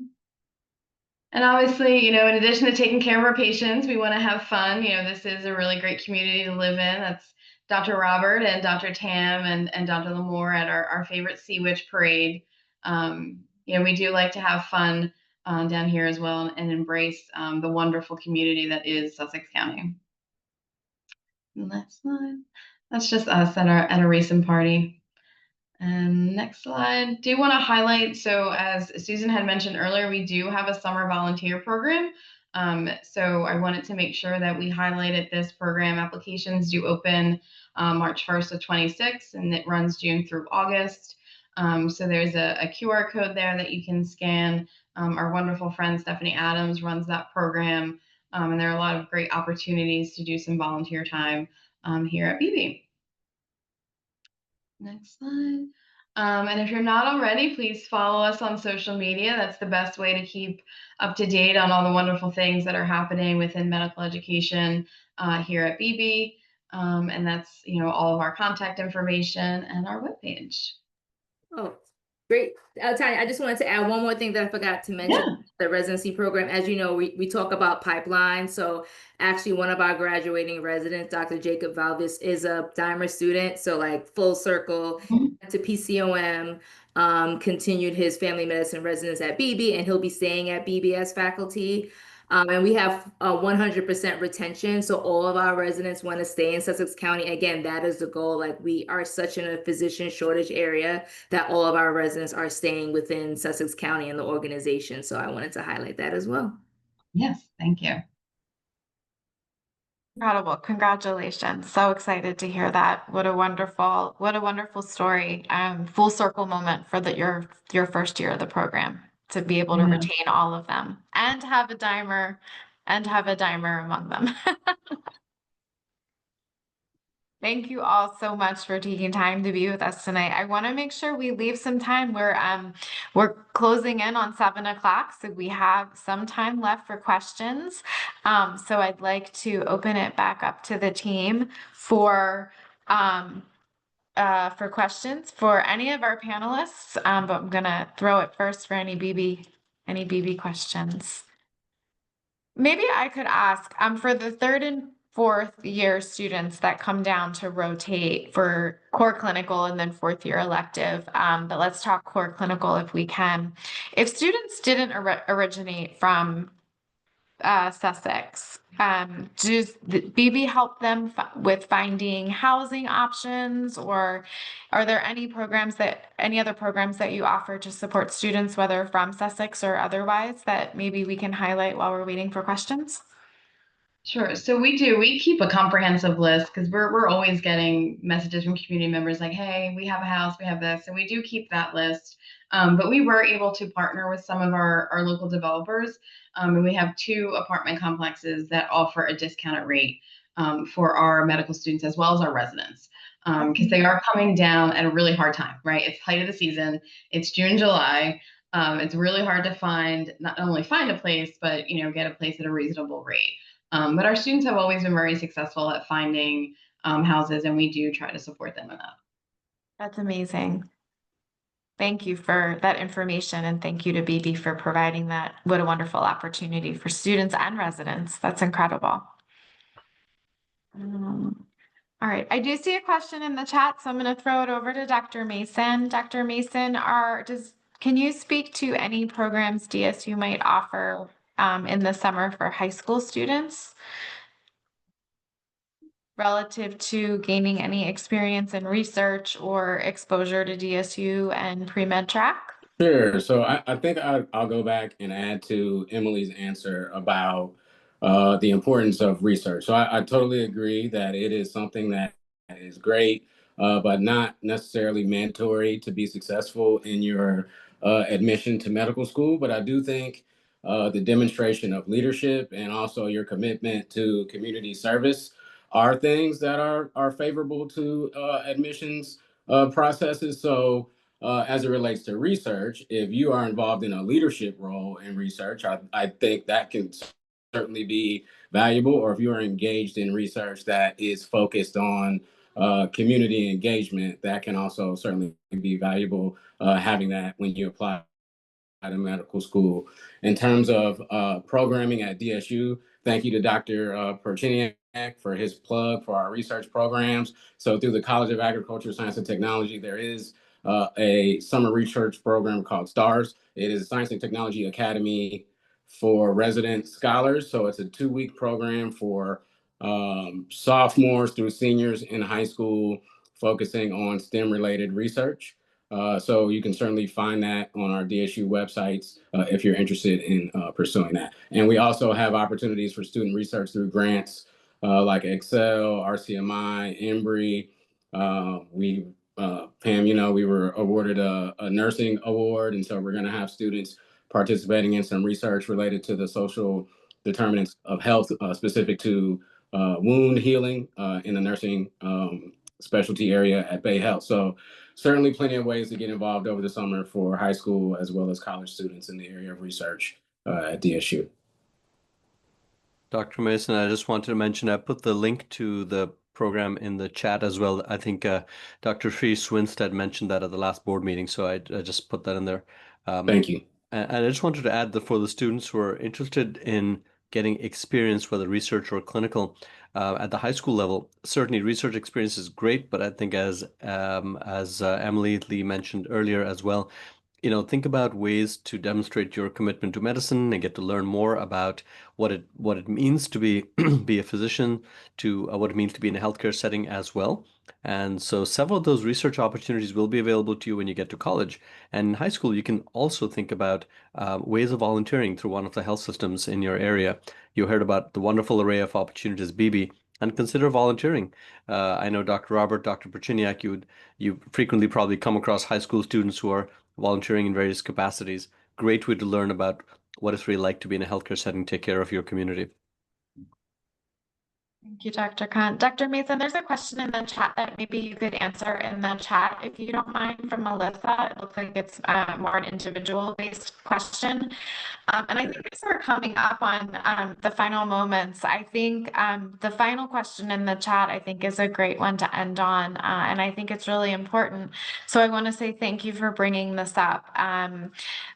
And obviously, in addition to taking care of our patients, we want to have fun. This is a really great community to live in. That's Dr. Robert and Dr. Tam and Dr. Lamore at our favorite Sea Witch parade. We do like to have fun down here as well, and embrace the wonderful community that is Sussex County. Next slide. That's just us at a recent party. And next slide. Do want to highlight, so as Susan had mentioned earlier, we do have a summer volunteer program. So I wanted to make sure that we highlighted this program. Applications do open March 1st of 26, and it runs June through August. So there's a QR code there that you can scan. Our wonderful friend Stephanie Adams runs that program, and there are a lot of great opportunities to do some volunteer time here at BB. Next slide. And if you're not already, please follow us on social media. That's the best way to keep up to date on all the wonderful things that are happening within medical education here at BB. And that's, all of our contact information and our webpage. Oh, great. Tanya, I just wanted to add one more thing that I forgot to mention. The residency program. As you know, we talk about pipeline. So actually one of our graduating residents, Dr. Jacob Valvis, is a DIMER student. So like full circle to PCOM, continued his family medicine residence at BB, and he'll be staying at BB as faculty. And we have 100% retention. So all of our residents want to stay in Sussex County. Again, that is the goal. Like we are such in a physician shortage area that all of our residents are staying within Sussex County and the organization. So I wanted to highlight that as well. Yes, thank you. Incredible. Congratulations. So excited to hear that. What a wonderful story. Full circle moment for your first year of the program to be able to retain all of them and have a DIMER among them. Thank you all so much for taking time to be with us tonight. I want to make sure we leave some time. We're closing in on 7 o'clock, so we have some time left for questions. So I'd like to open it back up to the team for questions for any of our panelists. But I'm gonna throw it first for any BB questions. Maybe I could ask, for the 3rd and 4th year students that come down to rotate for core clinical and then 4th year elective, but let's talk core clinical if we can. If students didn't originate from Sussex, does the BB help them with finding housing options, or are there any other programs that you offer to support students, whether from Sussex or otherwise, that maybe we can highlight while we're waiting for questions? Sure. So we keep a comprehensive list because we're always getting messages from community members like, hey, we have a house, we have this. And we do keep that list. But we were able to partner with some of our local developers. And we have 2 apartment complexes that offer a discounted rate for our medical students as well as our residents. Because they are coming down at a really hard time, right? It's height of the season. It's June, July. It's really hard to not only find a place, but get a place at a reasonable rate. But our students have always been very successful at finding houses, and we do try to support them in that. That's amazing. Thank you for that information, and thank you to BB for providing that. What a wonderful opportunity for students and residents. That's incredible. All right, I do see a question in the chat, so I'm going to throw it over to Dr. Mason. Dr. Mason, can you speak to any programs DSU might offer in the summer for high school students relative to gaining any experience in research or exposure to DSU and pre-med track? Sure. So I think I'll go back and add to Emily's answer about the importance of research. So I totally agree that it is something that is great, but not necessarily mandatory to be successful in your admission to medical school. But I do think the demonstration of leadership and also your commitment to community service are things that are favorable to admissions processes. So as it relates to research, if you are involved in a leadership role in research, I think that can certainly be valuable. Or if you are engaged in research that is focused on community engagement, that can also certainly be valuable having that when you apply to medical school. In terms of programming at DSU, thank you to Dr. Perchiniak for his plug for our research programs. So through the College of Agriculture, Science and Technology, there is a summer research program called STARS. It is a Science and Technology Academy for resident scholars. So it's a 2-week program for sophomores through seniors in high school, focusing on STEM-related research. So you can certainly find that on our DSU websites if you're interested in pursuing that. And we also have opportunities for student research through grants like Excel, RCMI, Embry. Pam, we were awarded a nursing award, and so we're going to have students participating in some research related to the social determinants of health specific to wound healing in the nursing specialty area at Bay Health. So certainly plenty of ways to get involved over the summer for high school as well as college students in the area of research at DSU. Dr. Mason, I just wanted to mention I put the link to the program in the chat as well. I think Dr. Sri Swinstead mentioned that at the last board meeting, so I just put that in there. Thank you. And I just wanted to add that for the students who are interested in getting experience, whether research or clinical, at the high school level, certainly research experience is great, but I think as Emily Lee mentioned earlier as well, think about ways to demonstrate your commitment to medicine and get to learn more about what it means to be a physician, to what it means to be in a healthcare setting as well. And so several of those research opportunities will be available to you when you get to college. And in high school, you can also think about ways of volunteering through one of the health systems in your area. You heard about the wonderful array of opportunities, BB, and consider volunteering. I know Dr. Robert, Dr. Perchiniak, you frequently probably come across high school students who are volunteering in various capacities. Great way to learn about what it's really like to be in a healthcare setting, take care of your community. Thank you, Dr. Khan. Dr. Mason, there's a question in the chat that maybe you could answer in the chat, if you don't mind, from Melissa. It looks like it's more an individual-based question. And I think as we're coming up on the final moments, I think the final question in the chat, I think, is a great one to end on. And I think it's really important. So I want to say thank you for bringing this up.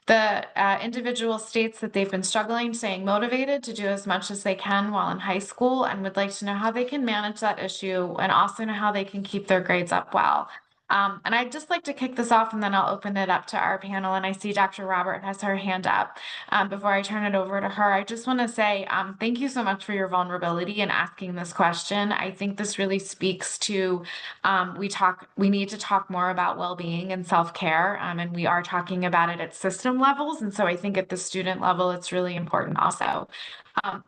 The individual states that they've been struggling, staying motivated to do as much as they can while in high school, and would like to know how they can manage that issue and also know how they can keep their grades up well. And I'd just like to kick this off, and then I'll open it up to our panel. And I see Dr. Robert has her hand up. Before I turn it over to her, I just want to say thank you so much for your vulnerability in asking this question. I think this really speaks to we need to talk more about well-being and self-care, and we are talking about it at system levels. And so I think at the student level, it's really important also.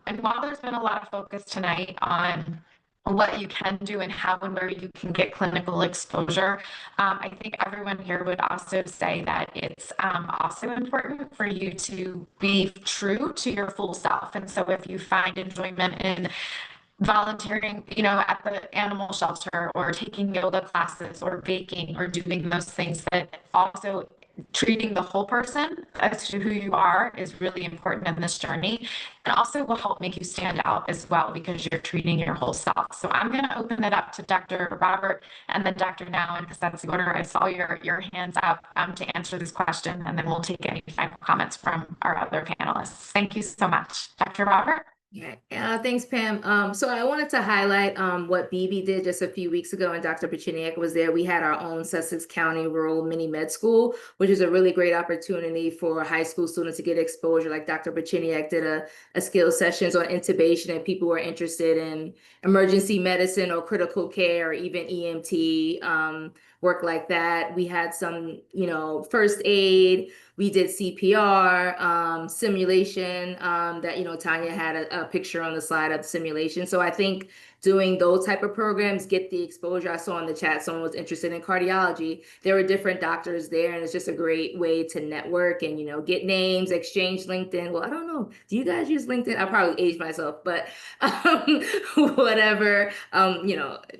And while there's been a lot of focus tonight on what you can do and how and where you can get clinical exposure, I think everyone here would also say that it's also important for you to be true to your full self. And so if you find enjoyment in volunteering, at the animal shelter, or taking yoga classes, or baking, or doing those things, that also treating the whole person as to who you are is really important in this journey, and also will help make you stand out as well, because you're treating your whole self. So I'm going to open it up to Dr. Robert and then Dr. Nowen, because that's the order I saw your hands up to answer this question, and then we'll take any final comments from our other panelists. Thank you so much. Dr. Robert? Yeah, thanks, Pam. So I wanted to highlight what BB did just a few weeks ago, and Dr. Perchiniak was there. We had our own Sussex County Rural Mini Med School, which is a really great opportunity for high school students to get exposure. Like Dr. Perchiniak did a skill sessions on intubation, and people who are interested in emergency medicine or critical care or even EMT work like that. We had some, first aid. We did CPR, simulation that, Tanya had a picture on the slide of the simulation. So I think doing those type of programs, get the exposure. I saw in the chat someone was interested in cardiology. There were different doctors there, and it's just a great way to network and, get names, exchange LinkedIn. Well, I don't know. Do you guys use LinkedIn? I probably aged myself, but whatever,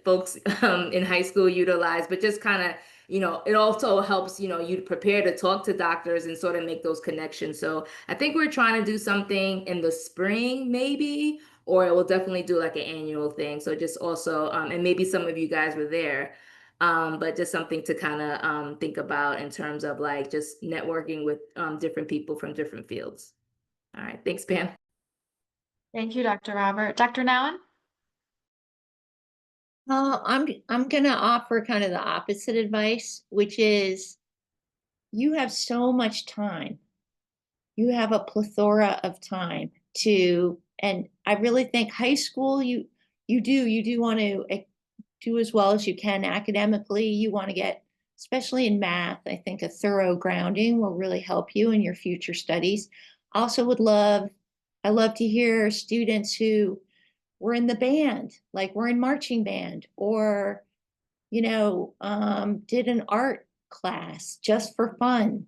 folks in high school utilize, but just kind of, it also helps, you prepare to talk to doctors and sort of make those connections. So I think we're trying to do something in the spring, maybe, or it will definitely do like an annual thing. So just also, and maybe some of you guys were there, but just something to kind of think about in terms of like just networking with different people from different fields. All right, thanks, Pam. Thank you, Dr. Robert. Dr. Nowen? I'm going to offer kind of the opposite advice, which is you have so much time. You have a plethora of time and I really think high school, you do want to do as well as you can academically. You want to get, especially in math, I think a thorough grounding will really help you in your future studies. Also I love to hear students who were in the band, like we're in marching band, or, did an art class just for fun.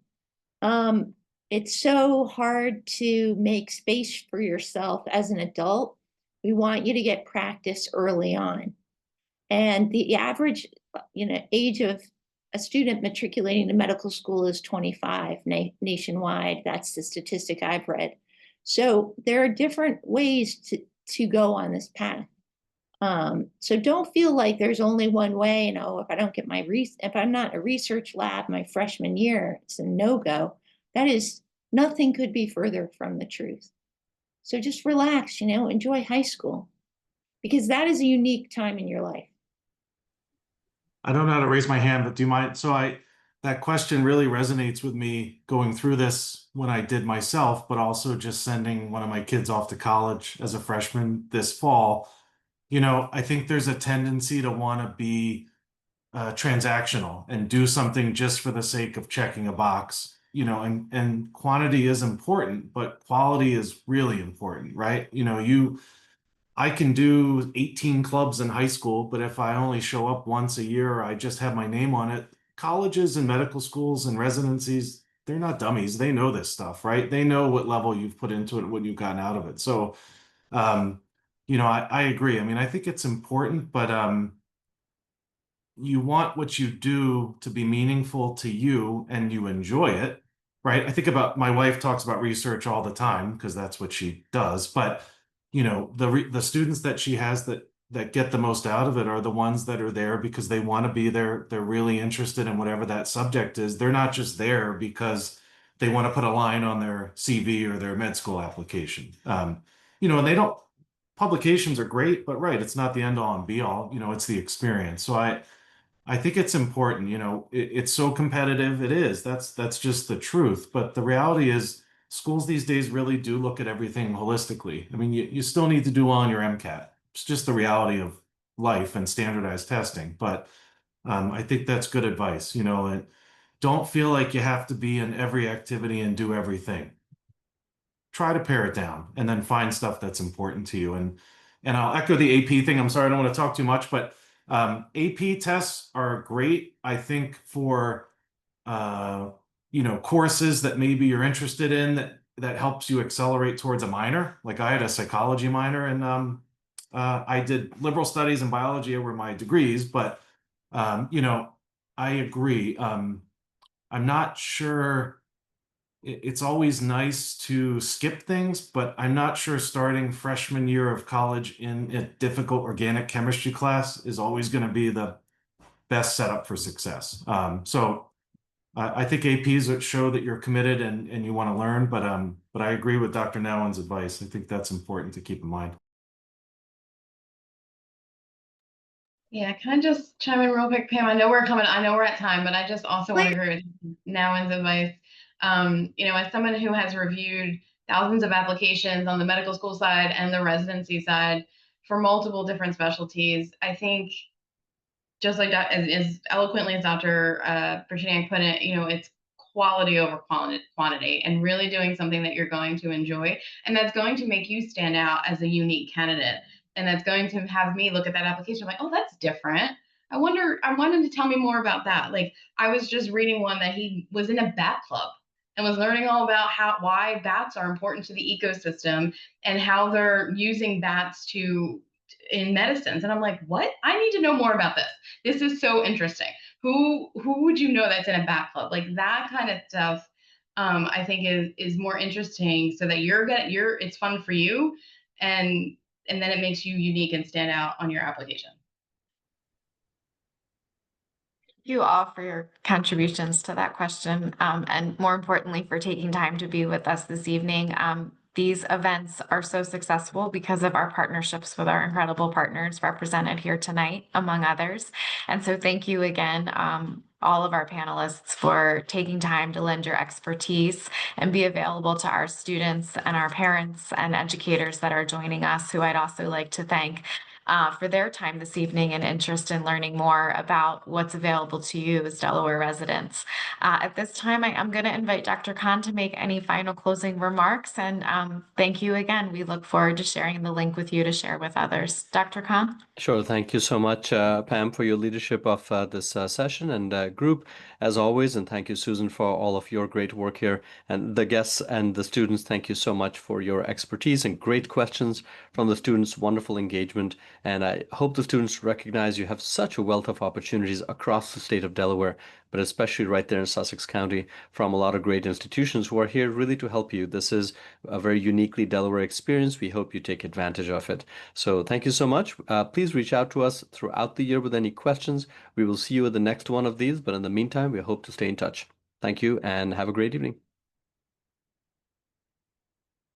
It's so hard to make space for yourself as an adult. We want you to get practice early on. And the average, age of a student matriculating to medical school is 25 nationwide. That's the statistic I've read. So there are different ways to go on this path. So don't feel like there's only one way. If I don't get if I'm not a research lab my freshman year, it's a no-go. Nothing could be further from the truth. So just relax, enjoy high school, because that is a unique time in your life. I don't know how to raise my hand, but do you mind? That question really resonates with me going through this when I did myself, but also just sending one of my kids off to college as a freshman this fall. I think there's a tendency to want to be transactional and do something just for the sake of checking a box, and quantity is important, but quality is really important, right? I can do 18 clubs in high school, but if I only show up once a year, or I just have my name on it. Colleges and medical schools and residencies, they're not dummies. They know this stuff, right? They know what level you've put into it, what you've gotten out of it. So, I agree. I mean, I think it's important, but you want what you do to be meaningful to you and you enjoy it, right? I think about my wife talks about research all the time because that's what she does. But the students that she has that get the most out of it are the ones that are there because they want to be there. They're really interested in whatever that subject is. They're not just there because they want to put a line on their CV or their med school application. And they don't. Publications are great, but right, it's not the end all and be all. It's the experience. So I think it's important, it's so competitive. It is. That's just the truth. But the reality is schools these days really do look at everything holistically. I mean, you still need to do well on your MCAT. It's just the reality of life and standardized testing. But I think that's good advice, and don't feel like you have to be in every activity and do everything. Try to pare it down and then find stuff that's important to you. And I'll echo the AP thing. I'm sorry, I don't want to talk too much, but AP tests are great, I think, for courses that maybe you're interested in that helps you accelerate towards a minor. Like I had a psychology minor, and I did liberal studies and biology were my degrees. But I agree. I'm not sure. It's always nice to skip things, but I'm not sure starting freshman year of college in a difficult organic chemistry class is always going to be the best setup for success. So I think APs show that you're committed and you want to learn, but I agree with Dr. Nowen's advice. I think that's important to keep in mind. Yeah, can I just chime in real quick, Pam? I know we're at time, but I just also want to agree with Nowen's advice. As someone who has reviewed thousands of applications on the medical school side and the residency side for multiple different specialties, I think just like as eloquently as Dr. Bertiniak put it, it's quality over quantity, and really doing something that you're going to enjoy and that's going to make you stand out as a unique candidate. And that's going to have me look at that application like, oh, that's different. I wanted to tell me more about that. Like I was just reading one that he was in a bat club and was learning all about why bats are important to the ecosystem and how they're using bats in medicines. And I'm like, what? I need to know more about this. This is so interesting. Who would you know that's in a bat club? Like that kind of stuff, I think is more interesting so that it's fun for you and then it makes you unique and stand out on your application. Thank you all for your contributions to that question, and more importantly, for taking time to be with us this evening. These events are so successful because of our partnerships with our incredible partners represented here tonight, among others. And so thank you again, all of our panelists, for taking time to lend your expertise and be available to our students and our parents and educators that are joining us, who I'd also like to thank for their time this evening and interest in learning more about what's available to you as Delaware residents. At this time, I'm going to invite Dr. Khan to make any final closing remarks. And thank you again. We look forward to sharing the link with you to share with others. Dr. Khan? Sure. Thank you so much, Pam, for your leadership of this session and group, as always. And thank you, Susan, for all of your great work here. And the guests and the students, thank you so much for your expertise and great questions from the students, wonderful engagement. And I hope the students recognize you have such a wealth of opportunities across the state of Delaware, but especially right there in Sussex County from a lot of great institutions who are here really to help you. This is a very uniquely Delaware experience. We hope you take advantage of it. So thank you so much. Please reach out to us throughout the year with any questions. We will see you at the next one of these, but in the meantime, we hope to stay in touch. Thank you and have a great evening.